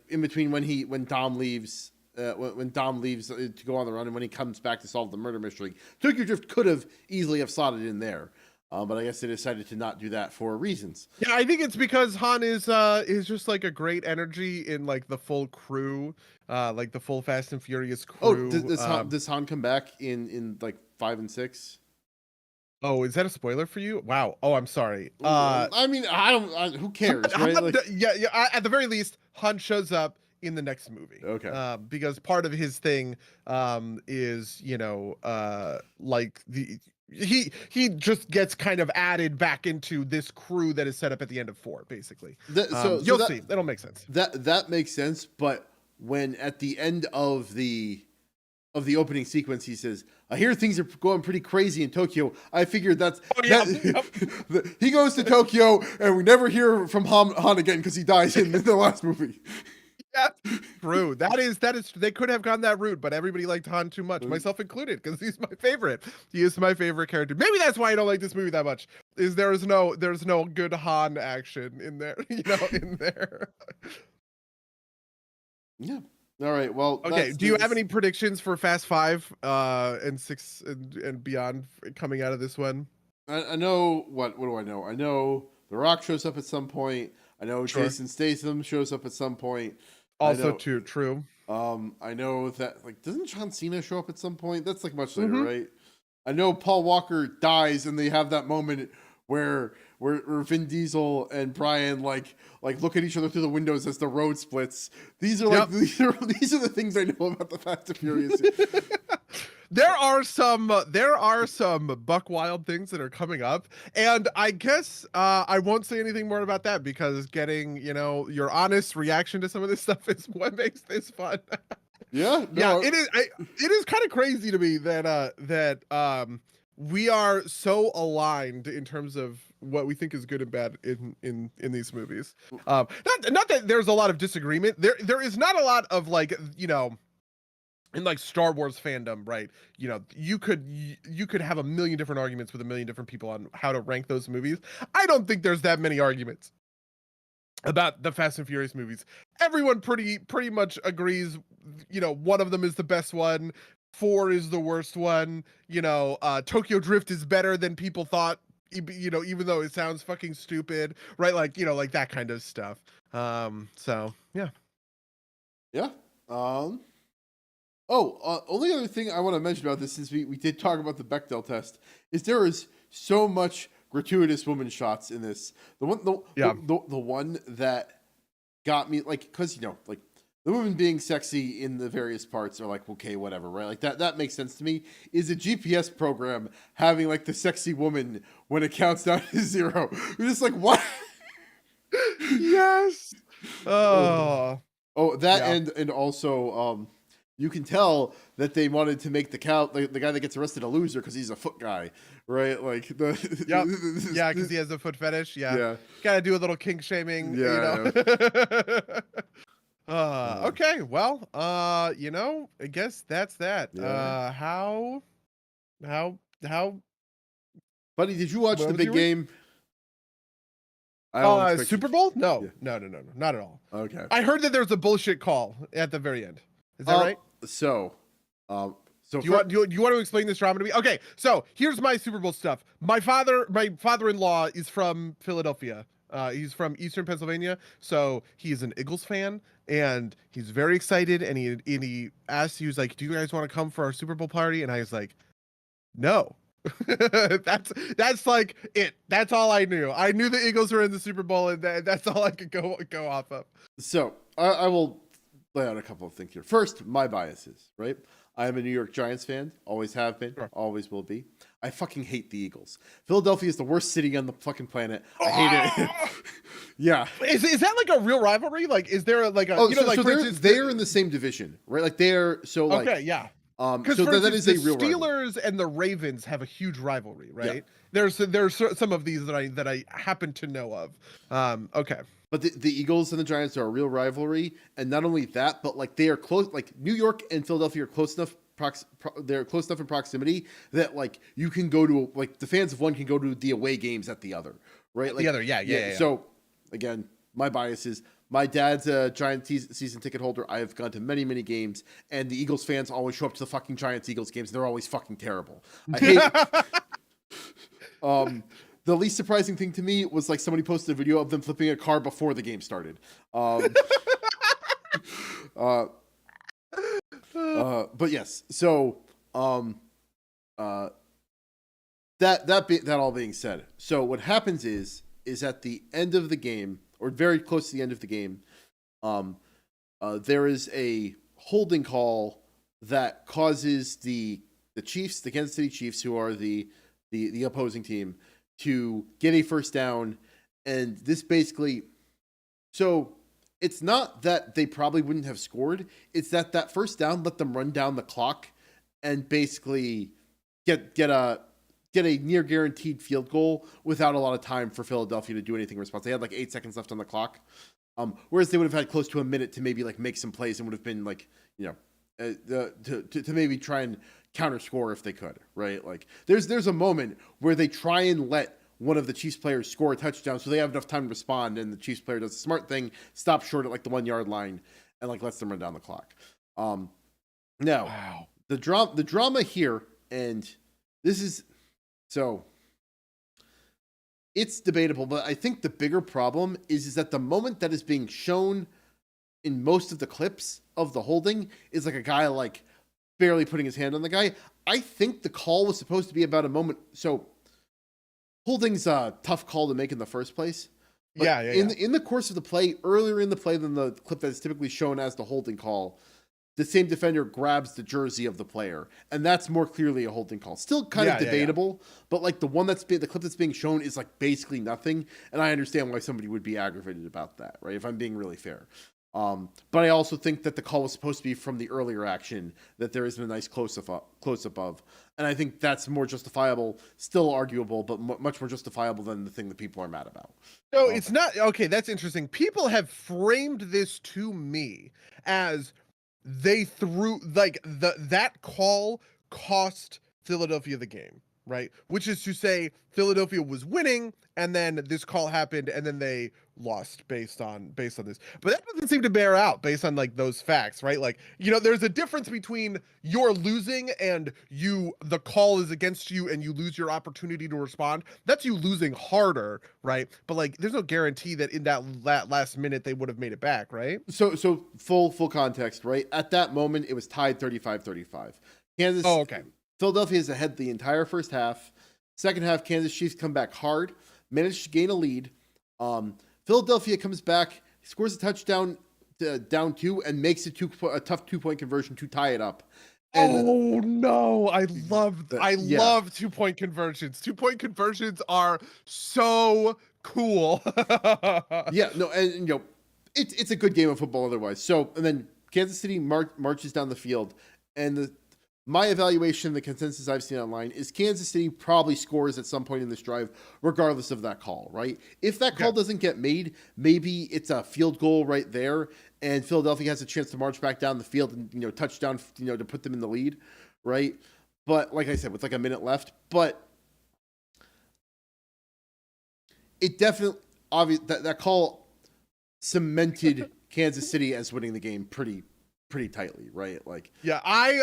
in between when Dom leaves. When Dom leaves to go on the run, and when he comes back to solve the murder mystery, Tokyo Drift could have easily have slotted in there, but I guess they decided to not do that for reasons. Yeah, I think it's because Han is just like a great energy in like the full crew, like the full Fast and Furious crew. Oh, does Han come back in like 5 and 6? Oh, is that a spoiler for you? Wow. Oh, I'm sorry. I mean, who cares, right? Han, at the very least, Han shows up in the next movie. Okay. Because part of his thing is, like he just gets kind of added back into this crew that is set up at the end of 4, basically. You'll see. That'll make sense. That makes sense, but when at the end of the opening sequence he says, I hear things are going pretty crazy in Tokyo. I figured he goes to Tokyo and we never hear from Han again because he dies in the last movie. Yeah, true. That is. They could have gone that route, but everybody liked Han too much, myself included, because he's my favorite. He is my favorite character. Maybe that's why I don't like this movie that much. Is there's no good Han action in there, in there. Yeah. All right. Well. Okay. Do you have any predictions for Fast 5 and 6 and beyond coming out of this one? I know what do I know? I know The Rock shows up at some point. I know Jason Statham shows up at some point. Also true. I know that doesn't John Cena show up at some point? That's like much later, right? I know Paul Walker dies, and they have that moment where Vin Diesel and Brian like look at each other through the windows as the road splits. These are these are the things I know about the Fast and Furious. There are some buck wild things that are coming up, and I guess I won't say anything more about that, because getting your honest reaction to some of this stuff is what makes this fun. Yeah, no. It is kind of crazy to me that we are so aligned in terms of what we think is good and bad in these movies. Not that there's a lot of disagreement. There is not a lot of in like Star Wars fandom, right? You could have a million different arguments with a million different people on how to rank those movies. I don't think there's that many arguments about the Fast and Furious movies. Everyone pretty much agrees, one of them is the best one. 4 is the worst one. Tokyo Drift is better than people thought. Even though it sounds fucking stupid, right? Like like that kind of stuff. So yeah. Yeah. Only other thing I want to mention about this, since we did talk about the Bechdel test, is there is so much gratuitous woman shots in this. The one that got me, like, because like the women being sexy in the various parts are like, okay, whatever, right? Like that makes sense to me. Is a GPS program having like the sexy woman when it counts down to 0? You're just like, what? Yes. Oh, that yeah. And also you can tell that they wanted to make the guy that gets arrested a loser because he's a foot guy, right? Like yeah, because he has a foot fetish. Yeah. Gotta do a little kink shaming. Yeah. Okay, well, I guess that's that. Yeah. How Buddy, did you watch the big game? Super Bowl? No, no, not at all. Okay. I heard that there's a bullshit call at the very end. Is that right? So do you want to explain this drama to me? Okay, so here's my Super Bowl stuff. My father-in-law is from Philadelphia. He's from Eastern Pennsylvania, so he's an Eagles fan, and he's very excited. And he asked, he was like, "Do you guys want to come for our Super Bowl party?" And I was like, "No." that's like it. That's all I knew. I knew the Eagles were in the Super Bowl, and that's all I could go off of. So I will lay out a couple of things here. First, my biases, right? I am a New York Giants fan. Always have been. Sure. Always will be. I fucking hate the Eagles. Philadelphia is the worst city on the fucking planet. I hate it. Yeah. Is that like a real rivalry? Like, is there like a? They're in the same division, right? Like they're so like. Okay, yeah. Because that is a real Steelers rivalry. And the Ravens have a huge rivalry, right? Yeah. There's some of these that I happen to know of. Okay. But the Eagles and the Giants are a real rivalry, and not only that, but like they are close. Like New York and Philadelphia are close enough. They're close enough in proximity that like you can go to like the fans of one can go to the away games at the other, right? Like the other, yeah. So again, my bias is my dad's a Giants season ticket holder. I have gone to many, many games, and the Eagles fans always show up to the fucking Giants-Eagles games. They're always fucking terrible. I hate. The least surprising thing to me was like somebody posted a video of them flipping a car before the game started. But yes, so that all being said, so what happens is at the end of the game, or very close to the end of the game, there is a holding call that causes the Chiefs, the Kansas City Chiefs, who are the opposing team, to get a first down. And this basically, so it's not that they probably wouldn't have scored, it's that first down let them run down the clock and basically get a near guaranteed field goal without a lot of time for Philadelphia to do anything in response. They had like 8 seconds left on the clock. Whereas they would have had close to a minute to maybe like make some plays and would have been like, to maybe try and counter score if they could, right? Like there's a moment where they try and let one of the Chiefs players score a touchdown so they have enough time to respond, and the Chiefs player does a smart thing, stops short at like the 1 yard line and like lets them run down the clock. Now wow. the drama here, and this is, so it's debatable, but I think the bigger problem is that the moment that is being shown in most of the clips of the holding is like a guy like barely putting his hand on the guy. I think the call was supposed to be about a moment. So holding's a tough call to make in the first place. Yeah. In the course of the play, earlier in the play than the clip that is typically shown as the holding call, the same defender grabs the jersey of the player, and that's more clearly a holding call. Still kind of debatable, but like the clip that's being shown is like basically nothing, and I understand why somebody would be aggravated about that, right? If I'm being really fair. But I also think that the call was supposed to be from the earlier action, that there isn't a nice close up of, and I think that's more justifiable, still arguable, but much more justifiable than the thing that people are mad about. No, it's not. Okay, that's interesting. People have framed this to me as they threw like that call cost Philadelphia the game, right? Which is to say Philadelphia was winning and then this call happened and then they lost based on this. But that doesn't seem to bear out based on like those facts, right? Like, there's a difference between you're losing and the call is against you and you lose your opportunity to respond. That's you losing harder, right? But like there's no guarantee that in that last minute they would have made it back, right? So full context, right? At that moment it was tied 35-35. Kansas Oh, okay. Philadelphia is ahead the entire first half. Second half, Kansas Chiefs come back hard, manage to gain a lead. Philadelphia comes back, scores a touchdown down 2, and makes a tough 2-point conversion to tie it up. And oh no, I love 2-point conversions. 2-point conversions are so cool. Yeah, no, and it's a good game of football otherwise. So, and then Kansas City marches down the field, and my evaluation, the consensus I've seen online, is Kansas City probably scores at some point in this drive, regardless of that call, right? If that call doesn't get made, maybe it's a field goal right there, and Philadelphia has a chance to march back down the field and, touchdown, to put them in the lead, right? But like I said, with like a minute left, but it definitely, that call cemented Kansas City as winning the game pretty tightly, right? Like, yeah, I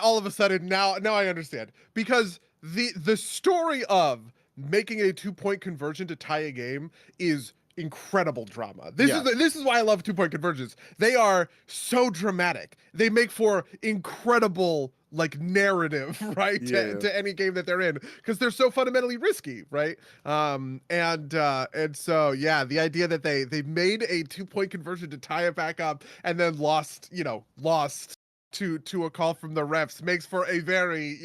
all of a sudden now I understand, because the story of making a 2-point conversion to tie a game is incredible drama. This is why I love 2-point conversions. They are so dramatic. They make for incredible like narrative, right? To any game that they're in, because they're so fundamentally risky, right? And so yeah, the idea that they made a 2-point conversion to tie it back up and then lost to a call from the refs makes for a very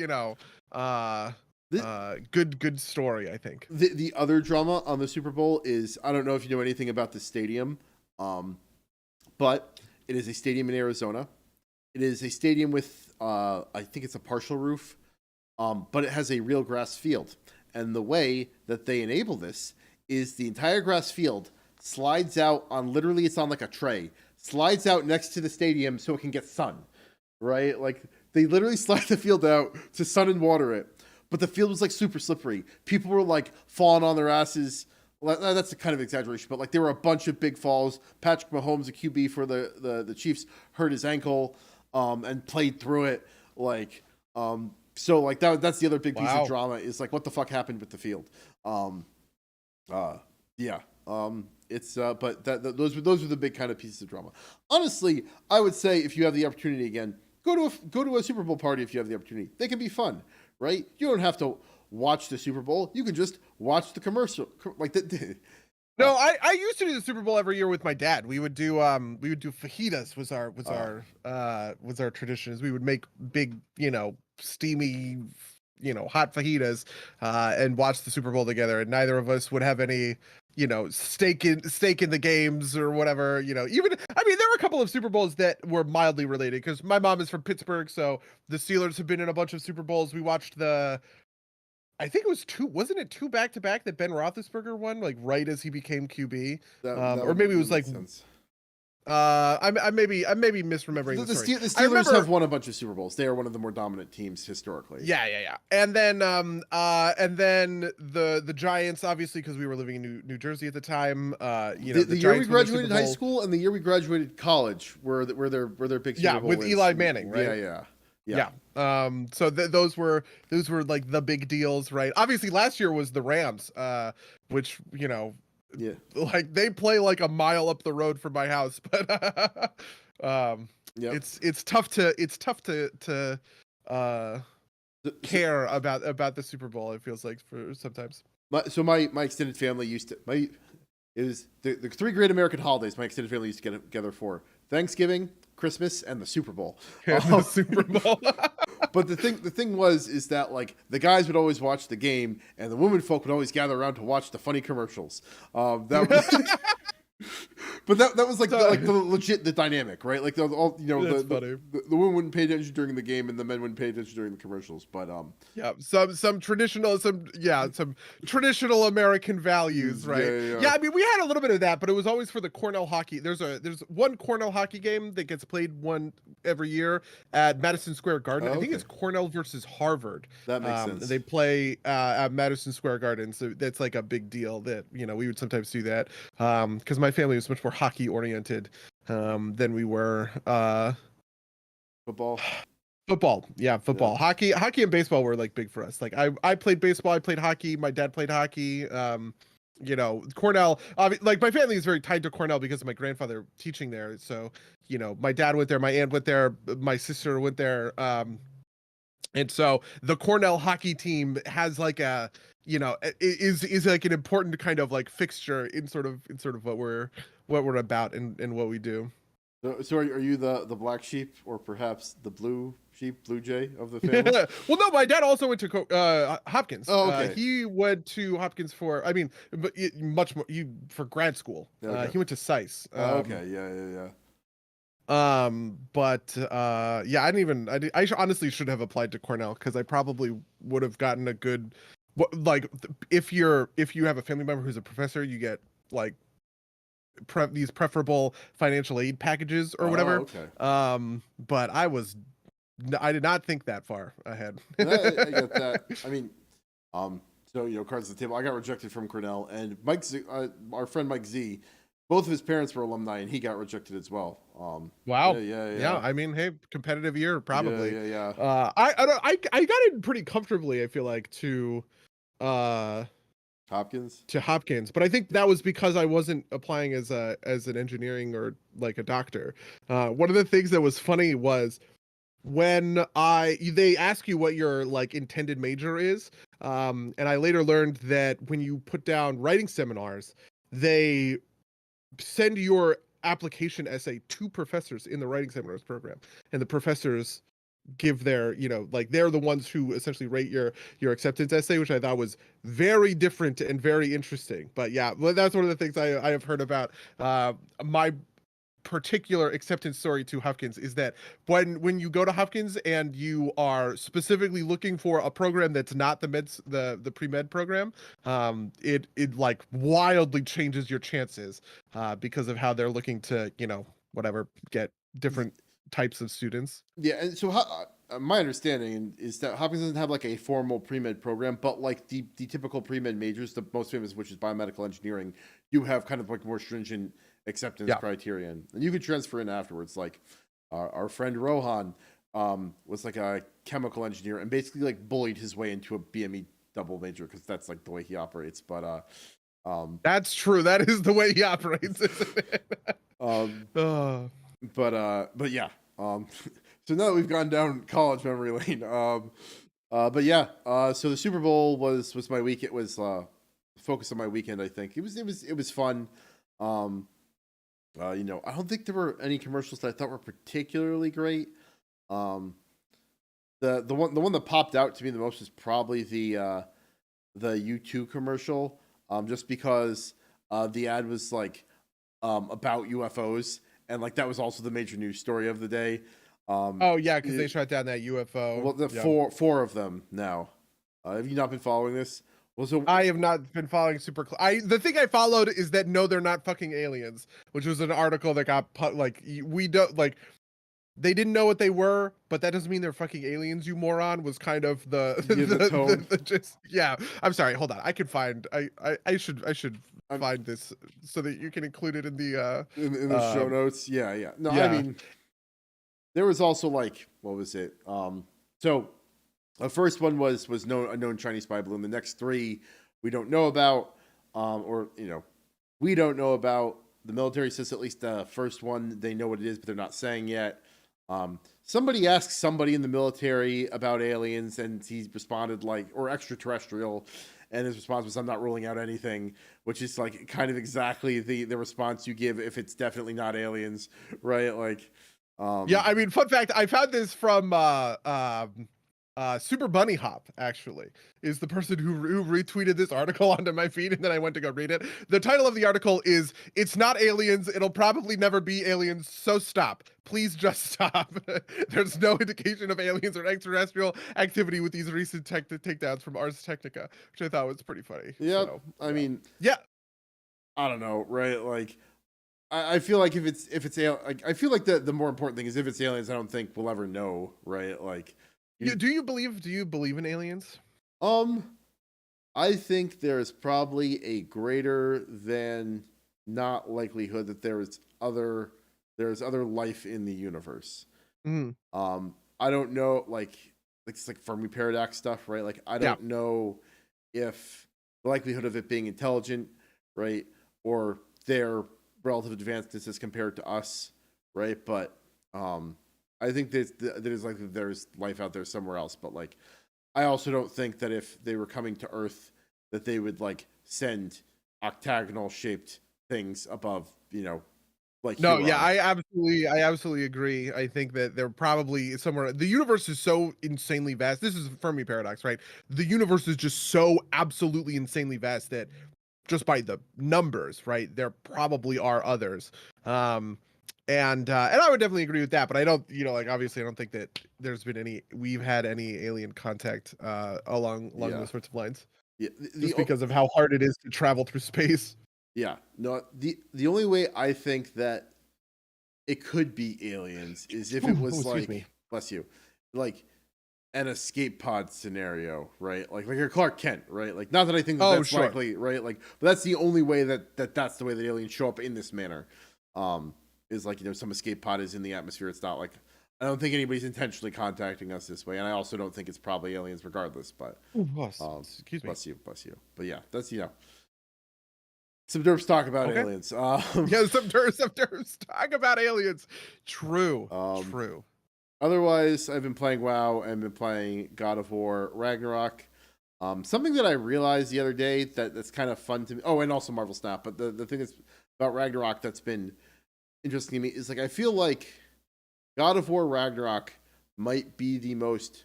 good story, I think. The other drama on the Super Bowl is, I don't know if you know anything about the stadium, but it is a stadium in Arizona. It is a stadium with, I think it's a partial roof, but it has a real grass field. And the way that they enable this is the entire grass field slides out on, literally it's on like a tray, slides out next to the stadium so it can get sun, right? Like they literally slide the field out to sun and water it. But the field was like super slippery. People were like falling on their asses. That's a kind of exaggeration, but like there were a bunch of big falls. Patrick Mahomes, a QB for the Chiefs, hurt his ankle and played through it. Like, so like that's the other big piece of drama is like what the fuck happened with the field. But those were the big kind of pieces of drama. Honestly, I would say if you have the opportunity again, go to a Super Bowl party if you have the opportunity. They can be fun. Right? You don't have to watch the Super Bowl. You can just watch the commercial. Like No, I used to do the Super Bowl every year with my dad. We would do fajitas was our tradition. Is we would make big, steamy, hot fajitas and watch the Super Bowl together, and neither of us would have any stake in the games or whatever. Even there were a couple of Super Bowls that were mildly related because my mom is from Pittsburgh, so the Steelers have been in a bunch of Super Bowls. We watched I think it was wasn't it 2 back-to-back that Ben Roethlisberger won, like right as he became QB, or maybe it was like sense. I may be misremembering the story. The Steelers have won a bunch of Super Bowls. They are one of the more dominant teams historically. Yeah. And then the Giants, obviously, because we were living in New Jersey at the time. The year we graduated high school and the year we graduated college were their big Super Bowl with Eli Manning, right? Yeah. So those were like the big deals, right? Obviously, last year was the Rams, which like they play like a mile up the road from my house, but it's tough to care about the Super Bowl. It feels like for sometimes. My extended family used to it was the 3 great American holidays. My extended family used to get together for Thanksgiving, Christmas, and the Super Bowl. The Super Bowl. But the thing is that like the guys would always watch the game, and the women folk would always gather around to watch the funny commercials. But that was like So- the dynamic, right? Like all That's funny. the women wouldn't pay attention during the game, and the men wouldn't pay attention during the commercials. But Yeah, some traditional American values, right? Yeah. I mean, we had a little bit of that, but it was always for the Cornell hockey. There's one Cornell hockey game that gets played one every year at Madison Square Garden. I think it's Cornell versus Harvard. That makes sense. They play at Madison Square Garden, so that's like a big deal that we would sometimes do that because my family was much more hockey oriented than we were Football. Football. Yeah. Hockey and baseball were like big for us. Like I played baseball, I played hockey, my dad played hockey. Cornell, like my family is very tied to Cornell because of my grandfather teaching there. So, my dad went there, my aunt went there, my sister went there. And so the Cornell hockey team has like a, is like an important kind of like fixture in sort of what we're about and what we do. So are you the black sheep, or perhaps the blue jay of the family? Well, no, my dad also went to Hopkins. Oh, okay. He went to Hopkins for much more for grad school. Okay. He went to SAIS. Okay, yeah. But I honestly should have applied to Cornell because I probably would have gotten a good, like, if you have a family member who's a professor, you get like these preferable financial aid packages or whatever. Okay. But I did not think that far ahead. I get that. I mean, so cards on the table. I got rejected from Cornell, and our friend Mike Z, both of his parents were alumni, and he got rejected as well. Wow. Yeah. I mean, hey, competitive year probably. Yeah. I got in pretty comfortably. I feel like to Hopkins, but I think that was because I wasn't applying as an engineering or like a doctor. One of the things that was funny was when they ask you what your like intended major is, and I later learned that when you put down writing seminars, they send your application essay to professors in the writing seminars program, and the professors give their they're the ones who essentially rate your acceptance essay, which I thought was very different and very interesting. But yeah, that's one of the things I have heard about. My particular acceptance story to Hopkins is that when you go to Hopkins and you are specifically looking for a program that's not the pre-med program, it like wildly changes your chances because of how they're looking to get different types of students. Yeah, and so my understanding is that Hopkins doesn't have like a formal pre-med program, but like the typical pre-med majors, the most famous of which is biomedical engineering, you have kind of like more stringent acceptance criterion, and you can transfer in afterwards. Like our friend Rohan was like a chemical engineer and basically like bullied his way into a BME double major because that's like the way he operates. But that's true. That is the way he operates, isn't it? But yeah. So now that we've gone down college memory lane, but yeah. So the Super Bowl was my week. It was focus on my weekend. I think it was fun. I don't think there were any commercials that I thought were particularly great. The one that popped out to me the most is probably the U2 commercial. Just because the ad was like about UFOs, and like that was also the major news story of the day. Because they shot down that UFO. Well, four of them now. Have you not been following this? Well, so I have not been following super close. The thing I followed is that no, they're not fucking aliens, which was an article that got we don't like. They didn't know what they were, but that doesn't mean they're fucking aliens. You moron was kind of the tone. I'm sorry. Hold on. I could find. I should find this so that you can include it in the in the show notes. Yeah. No, I mean, there was also like, what was it? So the first one was a known Chinese spy balloon. The next three we don't know about, we don't know about. The military says at least the first one they know what it is, but they're not saying yet. Somebody asked somebody in the military about aliens, and he responded or extraterrestrial, and his response was, "I'm not ruling out anything," which is like kind of exactly the response you give if it's definitely not aliens, right? Like, I mean, fun fact, I found this from Super Bunny Hop actually is the person who retweeted this article onto my feed, and then I went to go read it. The title of the article is "It's not aliens. It'll probably never be aliens. So stop. Please just stop." There's no indication of aliens or extraterrestrial activity with these recent takedowns from Ars Technica, which I thought was pretty funny. Yeah, So, I mean, yeah. I don't know, right? Like, I feel like if it's like, I feel like the more important thing is if it's aliens, I don't think we'll ever know, right? Like, Do you believe in aliens? um, I think there's probably a greater than not likelihood that there's other life in the universe. Mm, I don't know, like it's like Fermi paradox stuff, right? Like I yeah. don't know if the likelihood of it being intelligent, right, or their relative advancements as compared to us, right? But I think that there's like there's life out there somewhere else. But like, I also don't think that if they were coming to Earth, that they would like send octagonal shaped things above, like No, yeah, Huron. I absolutely agree. I think that they're probably somewhere. The universe is so insanely vast. This is Fermi paradox, right? The universe is just so absolutely insanely vast that just by the numbers, right, there probably are others. Um, and I would definitely agree with that. But I don't, like obviously, I don't think that we've had any alien contact along Yeah, those sorts of lines, yeah. just because of how hard it is to travel through space. Yeah, no. The only way I think that it could be aliens is if it Oh, was excuse me. like, bless you, like an escape pod scenario, right? Like a Clark Kent, right? Like, not that I think that Oh, that's sure. likely, right? Like, but that's the only way that's the way that aliens show up in this manner. Is like, some escape pod is in the atmosphere. It's not like, I don't think anybody's intentionally contacting us this way, and I also don't think it's probably aliens regardless. But Ooh, oh, excuse me. bless you. But yeah, that's some derps talk about Okay. aliens. Yeah, some terms talk about aliens. True. Um, True. Otherwise, I've been playing WoW and been playing God of War Ragnarok. Something that I realized the other day that's kind of fun to me. Oh, and also Marvel Snap. But the thing that's about Ragnarok that's been interesting to me is like I feel like God of War Ragnarok might be the most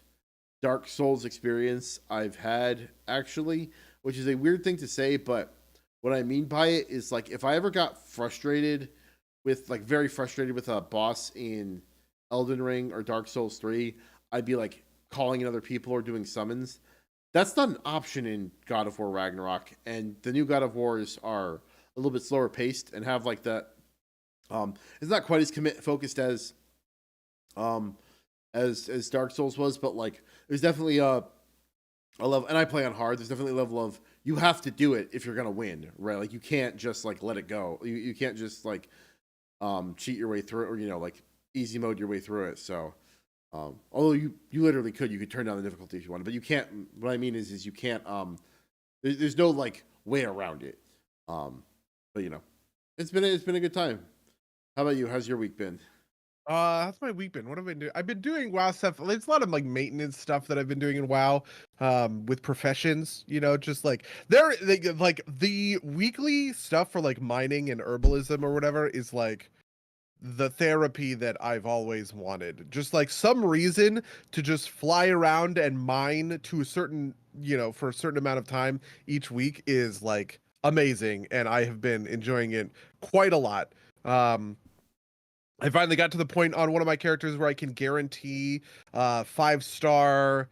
Dark Souls experience I've had actually, which is a weird thing to say, but what I mean by it is like if I ever got very frustrated with a boss in Elden Ring or Dark Souls 3, I'd be like calling in other people or doing summons. That's not an option in God of War Ragnarok, and the new God of Wars are a little bit slower paced and have like that. It's not quite as commit focused um as Dark Souls was, but like there's definitely a level, and I play on hard. There's definitely a level of you have to do it if you're gonna win, right? Like you can't just like let it go. You can't just like cheat your way through it, or like easy mode your way through it. So although you literally you could turn down the difficulty if you want, but you can't. What I mean is you can't. There's no like way around it. But it's been a good time. How about you? How's your week been? How's my week been? What have I been doing? I've been doing WoW stuff. There's a lot of like maintenance stuff that I've been doing in WoW, with professions. Just like like the weekly stuff for like mining and herbalism or whatever is like the therapy that I've always wanted. Just like some reason to just fly around and mine to a certain, for a certain amount of time each week is like amazing, and I have been enjoying it quite a lot. Um, I finally got to the point on one of my characters where I can guarantee 5-star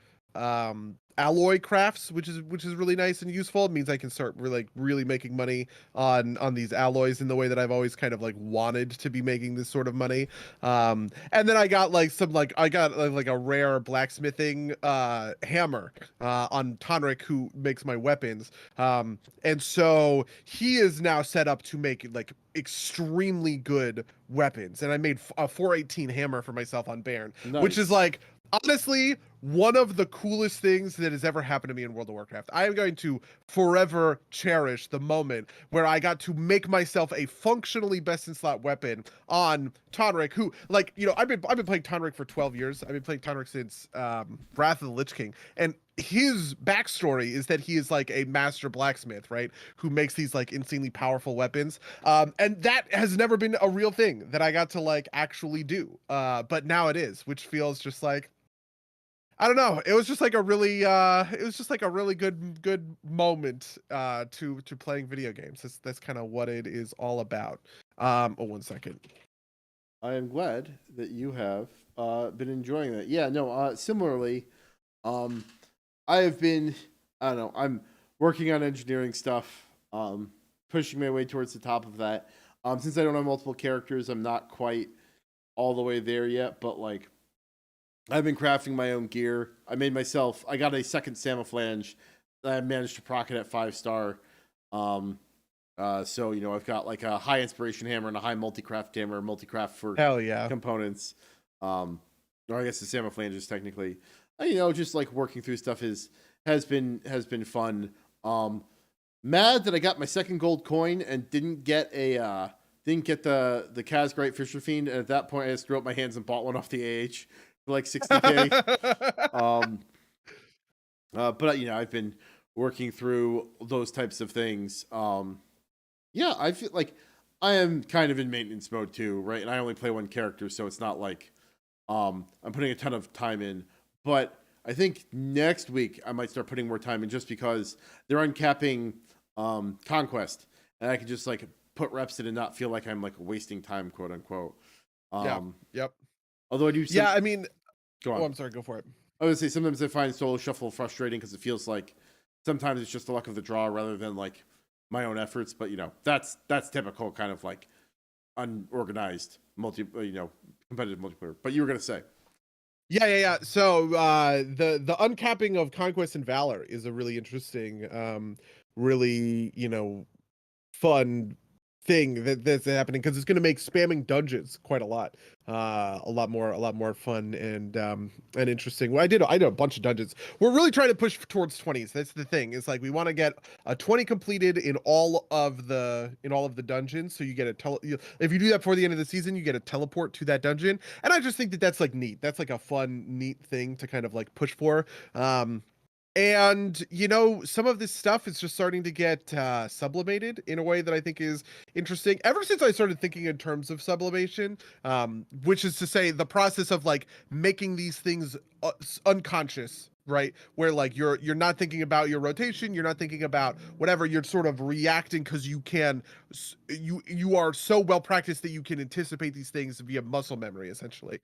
alloy crafts, which is really nice and useful. It means I can start really making money on these alloys in the way that I've always kind of like wanted to be making this sort of money. And then I got like a rare blacksmithing hammer on Tonrik, who makes my weapons. And so he is now set up to make like extremely good weapons, and I made a 418 hammer for myself on Bairn, which is Nice. like honestly one of the coolest things that has ever happened to me in World of Warcraft. I am going to forever cherish the moment where I got to make myself a functionally best in slot weapon on Tonrik, who I've been playing Tonrik for 12 years. I've been playing Tonrik since Wrath of the Lich King, and his backstory is that he is like a master blacksmith, right? Who makes these like insanely powerful weapons. And that has never been a real thing that I got to like actually do. But now it is, which feels just like I don't know. It was just like a really good moment to playing video games. That's kind of what it is all about. Oh, 1 second. I am glad that you have been enjoying that. Yeah, no. Similarly, um, I have been. I don't know. I'm working on engineering stuff. Pushing my way towards the top of that. Since I don't have multiple characters, I'm not quite all the way there yet. But like, I've been crafting my own gear. I got a second Samaflange that I managed to proc it at 5-star. So I've got like a high inspiration hammer and a high multi-craft hammer, multi-craft for Hell yeah. components. Or I guess the Samaflanges technically. Just like working through stuff has been fun. Mad that I got my second gold coin and didn't get the Kazgrite Fisher Fiend, and at that point I just threw up my hands and bought one off the AH for like 60k. But I've been working through those types of things. Yeah, I feel like I am kind of in maintenance mode too, right? And I only play one character, so it's not like I'm putting a ton of time in. But I think next week I might start putting more time in, just because they're uncapping Conquest, and I can just like put reps in and not feel like I'm like wasting time, quote unquote. Yeah. Yep. Although I do. Yeah, I mean, go on. Oh, I'm sorry. Go for it. I would say sometimes I find solo shuffle frustrating because it feels like sometimes it's just the luck of the draw rather than like my own efforts. But that's typical kind of like unorganized competitive multiplayer. But you were gonna say. Yeah. So the uncapping of Conquest and Valor is a really interesting, really fun thing that's happening, because it's going to make spamming dungeons quite a lot more fun and interesting. Well, I did a bunch of dungeons. We're really trying to push towards 20s. That's the thing. It's like we want to get a 20 completed in all of the dungeons. So you get if you do that before the end of the season, you get a teleport to that dungeon. And I just think that that's like neat. That's like a fun, neat thing to kind of like push for. And some of this stuff is just starting to get sublimated in a way that I think is interesting. Ever since I started thinking in terms of sublimation, which is to say the process of like making these things unconscious, right? Where like you're not thinking about your rotation, you're not thinking about whatever, you're sort of reacting because you are so well practiced that you can anticipate these things via muscle memory, essentially.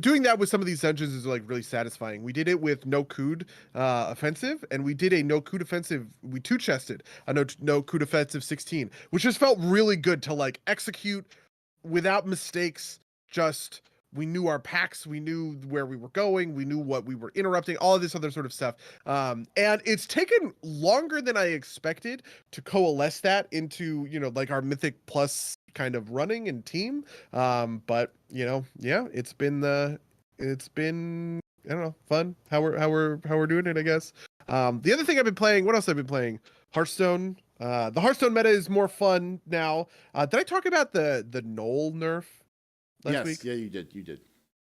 Doing that with some of these dungeons is like really satisfying. We did it with no Cood offensive, and we did a no Cood offensive. We two chested a no Cood offensive 16, which just felt really good to like execute without mistakes. Just we knew our packs, we knew where we were going, we knew what we were interrupting, all of this other sort of stuff. And it's taken longer than I expected to coalesce that into like our Mythic Plus kind of running and team. But yeah, it's been I don't know, fun how we're doing it, I guess. The other thing I've been playing, what else I've been playing? Hearthstone. The Hearthstone meta is more fun now. Did I talk about the Knoll nerf last week? Yeah, you did.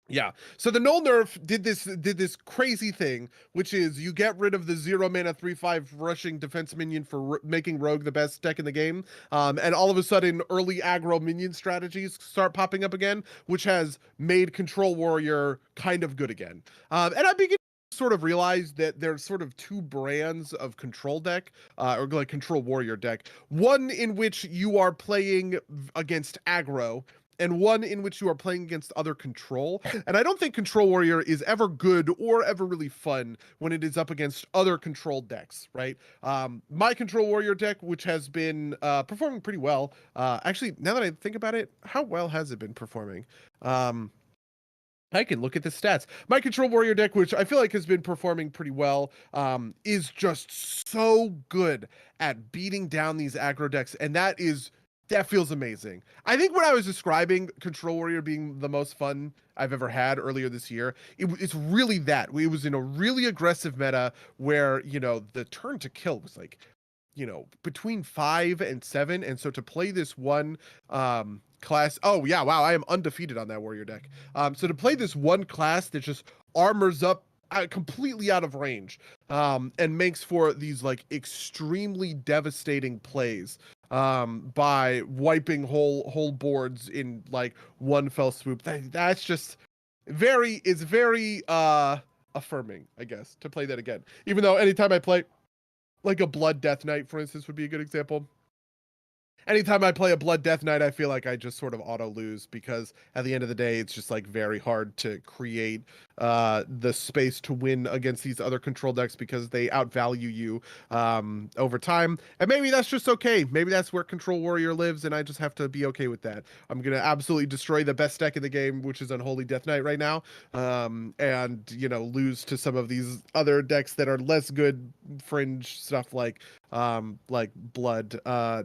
Yeah. So the Null nerf did this crazy thing, which is you get rid of the 0 mana 3/5 rushing defense minion for making Rogue the best deck in the game. And all of a sudden early aggro minion strategies start popping up again, which has made Control Warrior kind of good again. And I begin to sort of realize that there's sort of two brands of control deck, or like Control Warrior deck. One in which you are playing against aggro, and one in which you are playing against other control. And I don't think Control Warrior is ever good or ever really fun when it is up against other control decks, right? My Control Warrior deck, which has been performing pretty well. Actually, now that I think about it, how well has it been performing? I can look at the stats. My Control Warrior deck, which I feel like has been performing pretty well, is just so good at beating down these aggro decks, and that feels amazing. I think when I was describing Control Warrior being the most fun I've ever had earlier this year, it's really that. It was in a really aggressive meta where, the turn to kill was like, between 5 and 7. And so to play this one class, oh yeah, wow, I am undefeated on that Warrior deck. So to play this one class that just armors up completely out of range, and makes for these like extremely devastating plays, by wiping whole boards in like one fell swoop. That's just very affirming, I guess, to play that again. Even though anytime I play like a Blood Death Knight, for instance, would be a good example. Anytime I play a Blood Death Knight, I feel like I just sort of auto lose because at the end of the day, it's just like very hard to create the space to win against these other control decks because they outvalue you over time. And maybe that's just okay. Maybe that's where Control Warrior lives, and I just have to be okay with that. I'm gonna absolutely destroy the best deck in the game, which is Unholy Death Knight right now, and lose to some of these other decks that are less good fringe stuff like Blood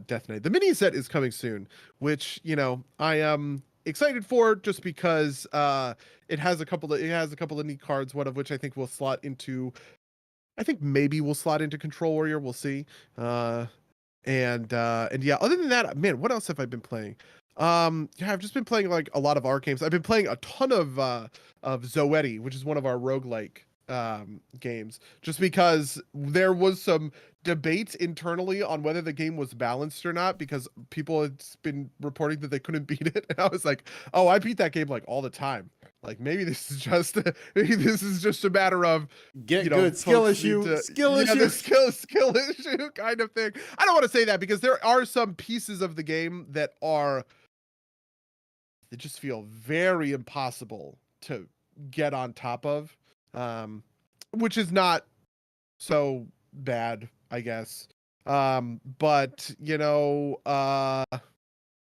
Death Knight. The mini set is coming soon, which I am excited for just because it has a couple of neat cards, one of which I think will slot into maybe will slot into Control Warrior. We'll see. And yeah, other than that, man, what else have I been playing? Yeah, I've just been playing like a lot of art games. I've been playing a ton of Zoetti, which is one of our roguelike games, just because there was some debate internally on whether the game was balanced or not, because people had been reporting that they couldn't beat it, and I was like, oh, I beat that game like all the time. Like maybe this is just a matter of Get good skill issue, the skill issue kind of thing. I don't want to say that because there are some pieces of the game that just feel very impossible to get on top of, which is not so bad, I guess. But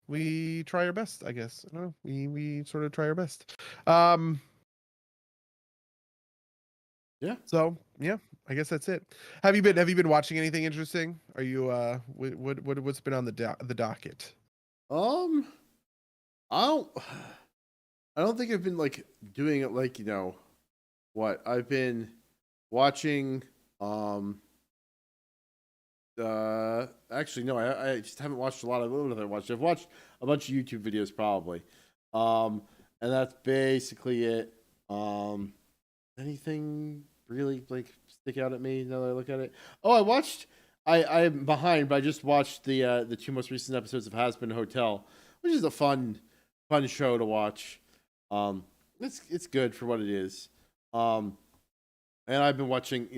we try our best, I guess. I don't know. We sort of try our best. Yeah. So yeah, I guess that's it. Have you been watching anything interesting? Are you what's been on the docket? I don't think I've been like doing it like what I've been watching. Actually no, I just haven't watched a lot of what I watched. I've watched a bunch of YouTube videos probably, and that's basically it. Anything really like stick out at me now that I look at it? Oh, I'm behind, but I just watched the two most recent episodes of Has Been Hotel, which is a fun show to watch. It's good for what it is. And I've been watching,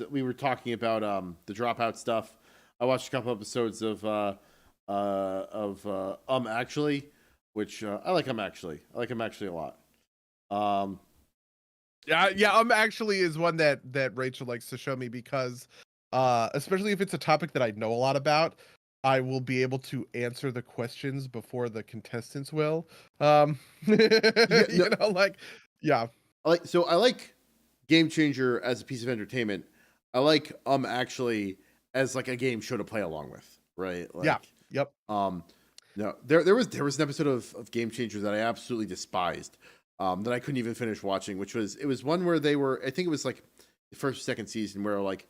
we were talking about the Dropout stuff. I watched a couple episodes of Actually, which I like Actually. I like Actually a lot. Yeah, Actually is one that Rachel likes to show me because especially if it's a topic that I know a lot about, I will be able to answer the questions before the contestants will. Yeah. I like Game Changer as a piece of entertainment. I like Actually as like a game show to play along with, right? Like, yeah. Yep. No, there was an episode of Game Changer that I absolutely despised, that I couldn't even finish watching, which was one where they were, I think it was like the first or second season, where like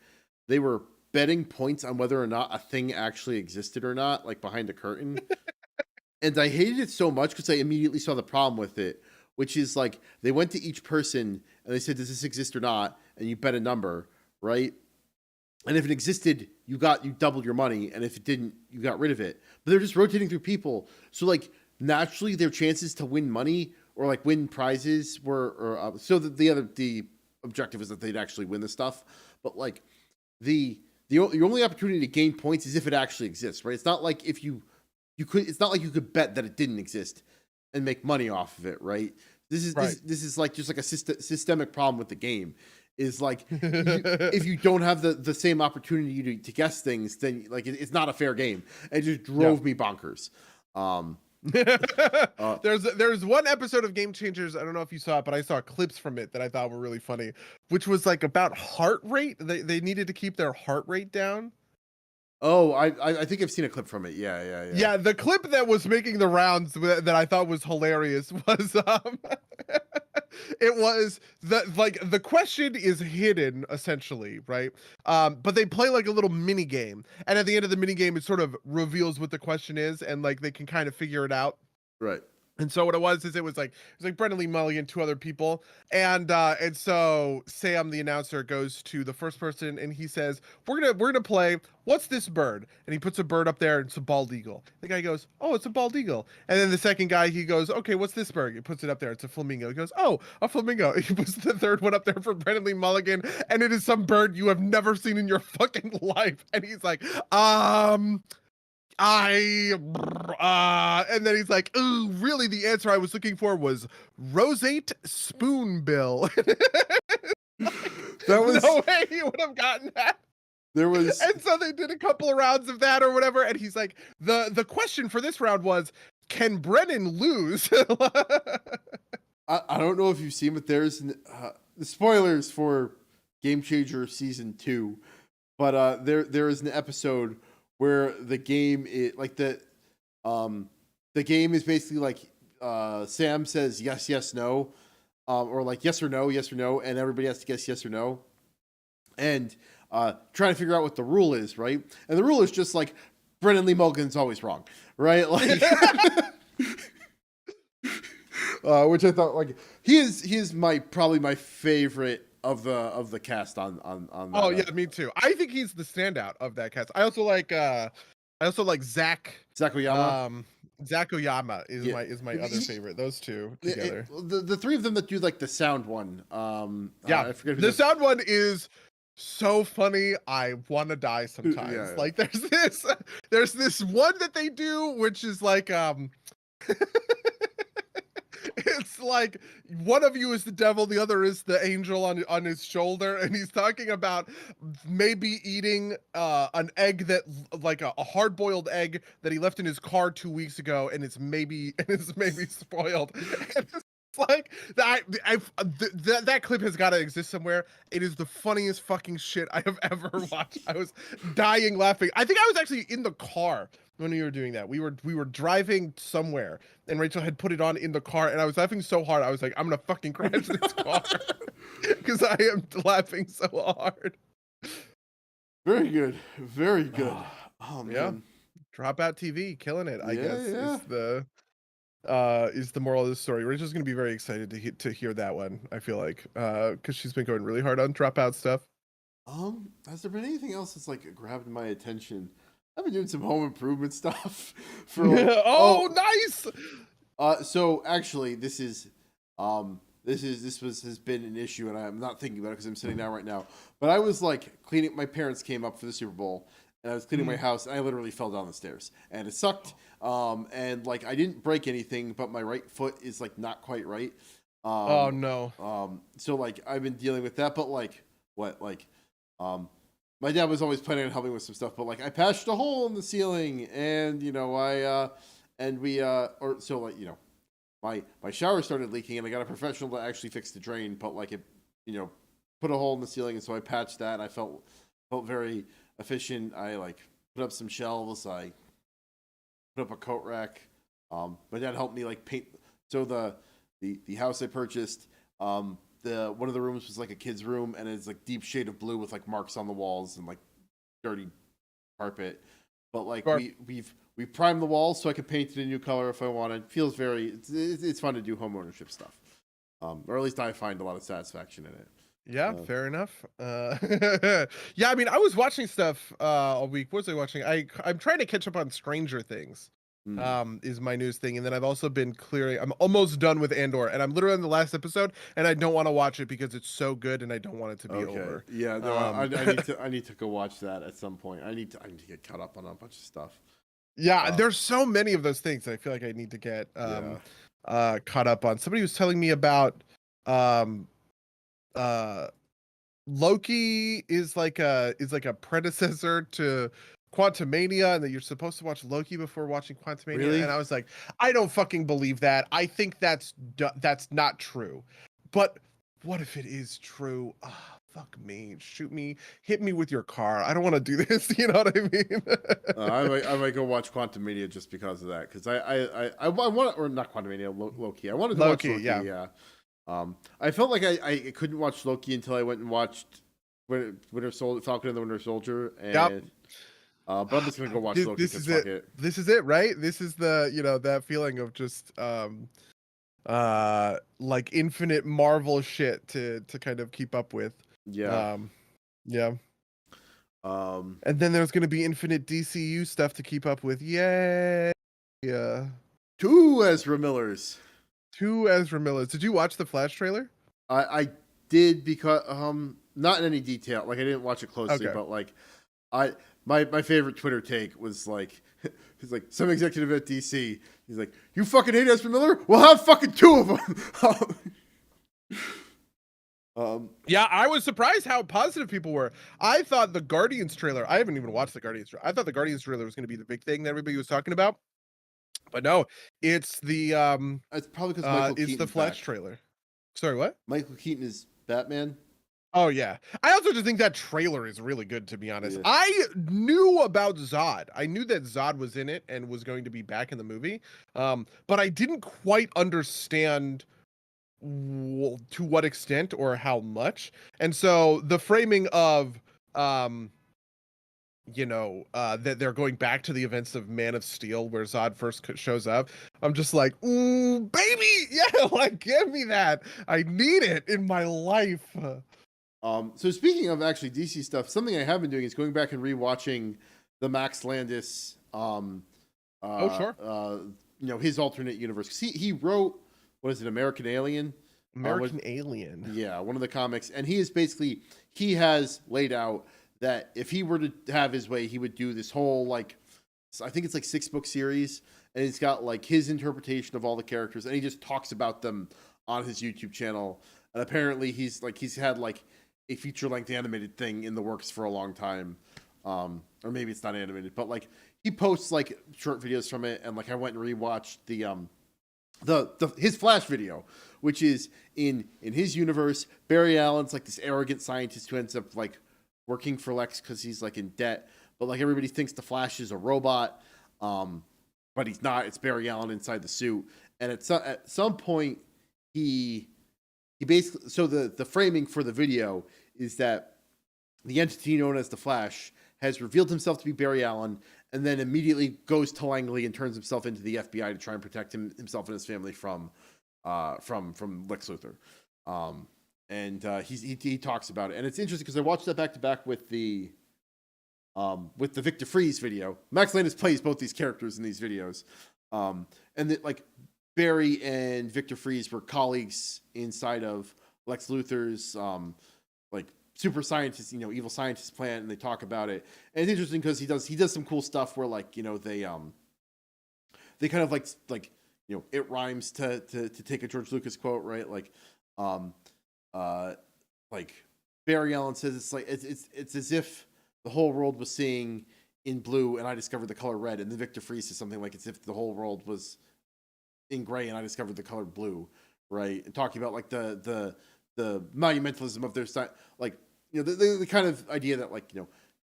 they were betting points on whether or not a thing actually existed or not, like behind the curtain. And I hated it so much because I immediately saw the problem with it, which is like they went to each person and they said, does this exist or not? And you bet a number, right? And if it existed, you doubled your money, and if it didn't, you got rid of it. But they're just rotating through people, so like naturally their chances to win money or like win prizes were, so the objective was that they'd actually win the stuff. But like your only opportunity to gain points is if it actually exists, right? It's not like if it's not like you could bet that it didn't exist and make money off of it, right? This is like just like a systemic problem with the game. Is like if you don't have the same opportunity to guess things, then like it's not a fair game. It just drove me bonkers. There's one episode of Game Changers, I don't know if you saw it, but I saw clips from it that I thought were really funny, which was like about heart rate. They needed to keep their heart rate down. Oh, I think I've seen a clip from it. Yeah. Yeah, the clip that was making the rounds that I thought was hilarious was it was the question is hidden essentially, right? But they play like a little mini game, and at the end of the mini game, it sort of reveals what the question is, and like they can kind of figure it out. Right. And so what it was is it was like Brendan Lee Mulligan, two other people, and so Sam the announcer goes to the first person and he says, we're gonna play what's this bird? And he puts a bird up there and it's a bald eagle. The guy goes, oh, it's a bald eagle. And then the second guy, he goes, okay, what's this bird? He puts it up there, it's a flamingo. He goes, oh, a flamingo. He puts the third one up there for Brendan Lee Mulligan, and it is some bird you have never seen in your fucking life. And he's like, and then he's like, ooh, really the answer I was looking for was roseate spoonbill. That was no way he would have gotten that. There was, And so they did a couple of rounds of that or whatever, and he's like, the question for this round was, can Brennan lose? I don't know if you've seen, but there's the spoilers for Game Changer season 2, but there is an episode where the game is like the game is basically like Sam says yes no, or like yes or no, and everybody has to guess yes or no, and trying to figure out what the rule is, right? And the rule is just like Brendan Lee Mulligan's always wrong, right? Like, which I thought, like, he is probably my favorite of the cast on that. Oh yeah, me too. I think he's the standout of that cast. I also like Zach Oyama. Zach Oyama is Yeah. my other favorite. Those two together. The three of them that do like the sound one. Yeah, I forget who the sound one is so funny. I want to die sometimes. Yeah. Like there's this one that they do, which is like it's like one of you is the devil, the other is the angel on his shoulder, and he's talking about maybe eating an egg that like a hard-boiled egg that he left in his car 2 weeks ago, and it's maybe spoiled. And it's like that clip has got to exist somewhere. It is the funniest fucking shit I have ever watched. I was dying laughing. I think I was actually in the car when we were doing that. We were driving somewhere, and Rachel had put it on in the car, and I was laughing so hard. I was like, I'm gonna fucking crash this car because I am laughing so hard. Very good, very good. Oh man. Yeah. Dropout TV, killing it. I guess yeah. is the moral of the story. Rachel's gonna be very excited to hear that one. I feel like because she's been going really hard on Dropout stuff. Has there been anything else that's like grabbed my attention? I've been doing some home improvement stuff for nice. So actually this has been an issue, and I'm not thinking about it because I'm sitting down right now. But I was like cleaning. My parents came up for the Super Bowl, and I was cleaning my house, and I literally fell down the stairs, and it sucked. And like I didn't break anything, but my right foot is like not quite right. Oh no. So like I've been dealing with that, but like my dad was always planning on helping with some stuff, but like I patched a hole in the ceiling, and my shower started leaking, and I got a professional to actually fix the drain, but like it, put a hole in the ceiling, and so I patched that. And I felt very efficient. I like put up some shelves. I put up a coat rack. My dad helped me like paint. So the house I purchased, one of the rooms was like a kid's room, and it's like deep shade of blue with like marks on the walls and like dirty carpet. But like we've primed the walls so I could paint it a new color if I wanted. Feels it's fun to do home ownership stuff, or at least I find a lot of satisfaction in it. Yeah, fair enough. Yeah, I mean, I was watching stuff all week. What was I watching? I'm trying to catch up on Stranger Things. Is my news thing, and then I've also been clearing. I'm almost done with Andor, and I'm literally on the last episode, and I don't want to watch it because it's so good, and I don't want it to be over. Yeah, no, I need to go watch that at some point. I need to get caught up on a bunch of stuff. Yeah, there's so many of those things that I feel like I need to get caught up on. Somebody was telling me about Loki is like a predecessor to Quantumania, and that you're supposed to watch Loki before watching Quantumania. Really? And I was like, I don't fucking believe that. I think that's not true. But what if it is true? Oh, fuck me, shoot me, hit me with your car. I don't want to do this. You know what I mean? I might go watch Quantumania just because of that. Because I want, or not Quantumania, Loki. I wanted to watch Loki. Yeah. I felt like I couldn't watch Loki until I went and watched Falcon and the Winter Soldier, and But I'm just gonna go watch Loki This because is fuck it. it. This is it, right? This is the, that feeling of just like infinite Marvel shit to kind of keep up with. Yeah. Um yeah. Um, And then there's going to be infinite DCU stuff to keep up with. Yay. Yeah. 2 Ezra Millers. 2 Ezra Millers. Did you watch the Flash trailer? I did because not in any detail. Like I didn't watch it closely, Okay. but like my favorite Twitter take was like he's like some executive at DC. He's like, "You fucking hate Ezra Miller? We'll have fucking 2 of them." Yeah, I was surprised how positive people were. I thought the Guardians trailer, I haven't even watched the Guardians trailer. I thought the Guardians trailer was going to be the big thing that everybody was talking about. But no, it's the it's probably because Michael it's the Keaton's Flash back. trailer. Sorry, what? Michael Keaton is Batman. Oh yeah. I also just think that trailer is really good, to be honest. Yeah. I knew about Zod. I knew that Zod was in it and was going to be back in the movie. But I didn't quite understand to what extent or how much. And so the framing of that they're going back to the events of Man of Steel where Zod first shows up. I'm just like, ooh, baby, yeah, like give me that. I need it in my life. So speaking of actually DC stuff, something I have been doing is going back and rewatching the Max Landis, Sure. His alternate universe. 'Cause he wrote, what is it, American Alien? American Alien. Yeah, one of the comics, and he has laid out that if he were to have his way, he would do this whole like, I think it's like 6-book series, and it's got like his interpretation of all the characters, and he just talks about them on his YouTube channel. And apparently, he's had like a feature-length animated thing in the works for a long time, or maybe it's not animated, but like he posts like short videos from it, and like I went and rewatched his Flash video, which is in his universe, Barry Allen's like this arrogant scientist who ends up like working for Lex because he's like in debt, but like everybody thinks the Flash is a robot, but he's not. It's Barry Allen inside the suit, and at some point he basically, so the framing for the video is that the entity known as the Flash has revealed himself to be Barry Allen, and then immediately goes to Langley and turns himself into the FBI to try and protect himself and his family from Lex Luthor. He talks about it, and it's interesting because I watched that back to back with the Victor Freeze video. Max Landis plays both these characters in these videos, and that like Barry and Victor Freeze were colleagues inside of Lex Luthor's like super scientist, evil scientist plant, and they talk about it. And it's interesting because he does some cool stuff where like they kind of like it rhymes to take a George Lucas quote, right? Like like Barry Allen says it's as if the whole world was seeing in blue and I discovered the color red, and then Victor Freeze says something like it's if the whole world was in gray and I discovered the color blue, right? And talking about like the monumentalism of their side, like the kind of idea that like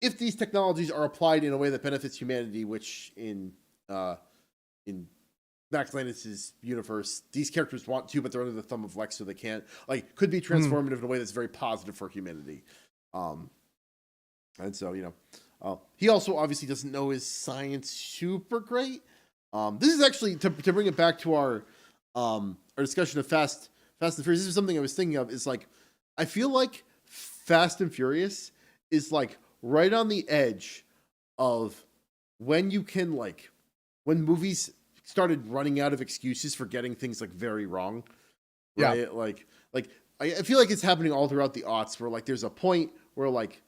if these technologies are applied in a way that benefits humanity, which in Max Landis' universe, these characters want to, but they're under the thumb of Lex, so they can't. Like, could be transformative in a way that's very positive for humanity. And so he also obviously doesn't know his science super great. This is actually to bring it back to our discussion of Fast and Furious. This is something I was thinking of. Is like I feel like Fast and Furious is like right on the edge of when you can like when movies started running out of excuses for getting things like very wrong. Right? Yeah. Like I feel like it's happening all throughout the aughts where like there's a point where like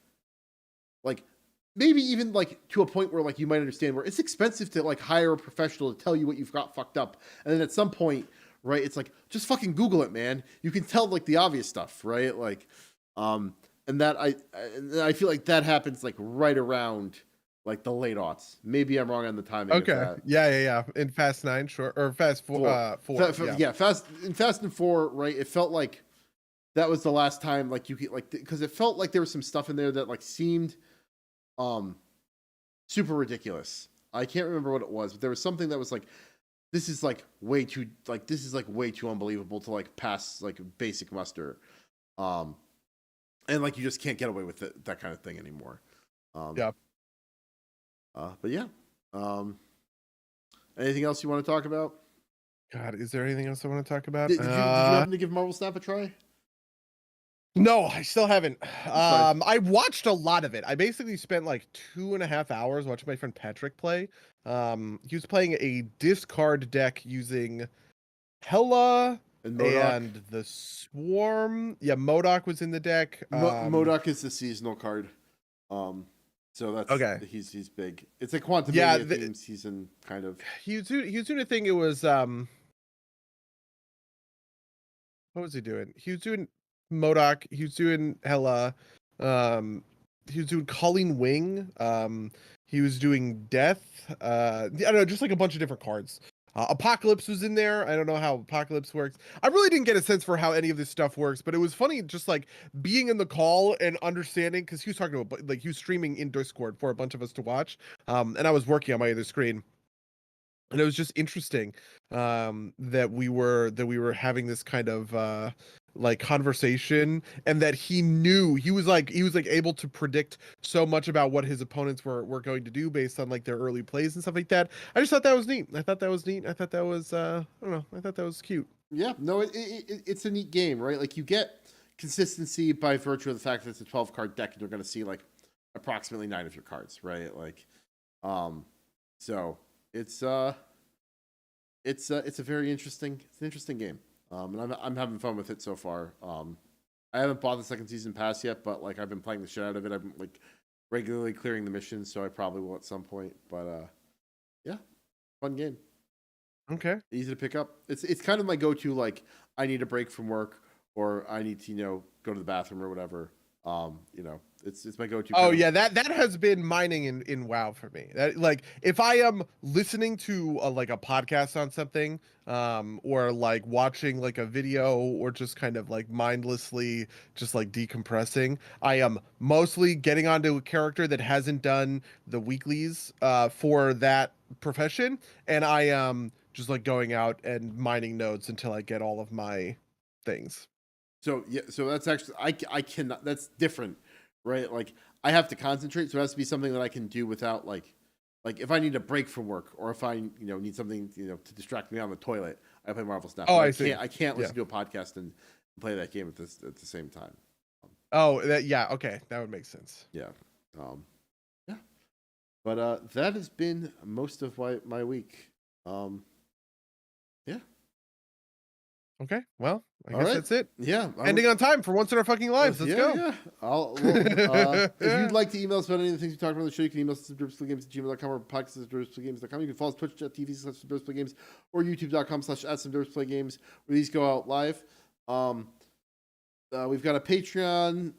maybe even like to a point where like you might understand where it's expensive to like hire a professional to tell you what you've got fucked up. And then at some point, right, it's like just fucking Google it, man. You can tell like the obvious stuff, right? Like and that I feel like that happens like right around like the late aughts. Maybe I'm wrong on the timing. Okay. Of that. Yeah. In Fast 9, sure, or Fast 4. Fast and 4, right? It felt like that was the last time like you could like because it felt like there was some stuff in there that like seemed super ridiculous. I can't remember what it was, but there was something that was like this is like way too unbelievable to like pass like basic muster. And like you just can't get away with that kind of thing anymore. Yeah. But yeah. Um, anything else you want to talk about? God, is there anything else I want to talk about? Did you happen to give Marvel Snap a try? No, I still haven't. Fine. I watched a lot of it. I basically spent like 2.5 hours watching my friend Patrick play. He was playing a discard deck using Hela And MODOK. and the Swarm. Yeah, MODOK was in the deck. MODOK is the seasonal card. So that's Okay. he's big. It's a Quantum Yeah, theme season kind of. he was doing a thing. It was what was he doing? He was doing MODOK. He was doing Hela. He was doing Calling Wing. He was doing Death. I don't know, just like a bunch of different cards. Apocalypse was in there. I don't know how Apocalypse works. I really didn't get a sense for how any of this stuff works, but it was funny just like being in the call and understanding because he was talking about like he was streaming in Discord for a bunch of us to watch. And I was working on my other screen. And it was just interesting that we were having this kind of like conversation, and that he knew he was like able to predict so much about what his opponents were going to do based on like their early plays and stuff like that. I just thought that was neat. I thought that was neat. I thought that was I don't know. I thought that was cute. Yeah, no, it's a neat game, right? Like you get consistency by virtue of the fact that it's a 12-card deck, and you're going to see like approximately 9 of your cards, right? Like, so it's a very interesting game, and I'm having fun with it so far. I haven't bought the second season pass yet, but like I've been playing the shit out of it. I'm like regularly clearing the missions, so I probably will at some point. But yeah, fun game. Okay. Easy to pick up. It's kind of my go-to. Like I need a break from work, or I need to go to the bathroom or whatever. It's my go-to. Oh yeah, that has been mining in WoW for me. That like if I am listening to like a podcast on something, or like watching like a video, or just kind of like mindlessly just like decompressing, I am mostly getting onto a character that hasn't done the weeklies for that profession, and I am just like going out and mining nodes until I get all of my things. So yeah, so that's actually I cannot. That's different, right? Like I have to concentrate, so it has to be something that I can do without like if I need a break from work, or if I need something to distract me on the toilet, I play Marvel Snap. Oh, I see. I can't listen to a podcast and play that game at the same time. Oh, yeah, okay, that would make sense. Yeah, yeah. But that has been most of my week. Yeah. Okay, well, I All guess right. that's it. Yeah. Ending on time for once in our fucking lives. Let's go. Yeah. If you'd like to email us about any of the things we talked about on the show, you can email us at subdersplaygames@gmail.com or podcast@subdersplaygames.com. You can follow us on Twitch.tv/subdersplaygames or youtube.com/@subdersplaygames, where these go out live. We've got a Patreon.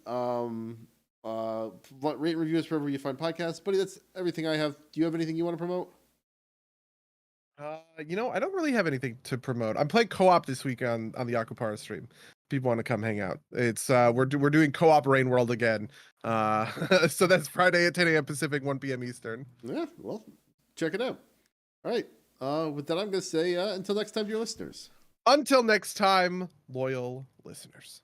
Rate and review us wherever you find podcasts. Buddy, that's everything I have. Do you have anything you want to promote? I don't really have anything to promote. I'm playing co-op this week on the Aquapara stream. People want to come hang out. It's we're doing co-op Rain World again. So that's Friday at 10 a.m. Pacific, 1 p.m. Eastern. Yeah, well, check it out. All right. With that, I'm going to say until next time, dear listeners. Until next time, loyal listeners.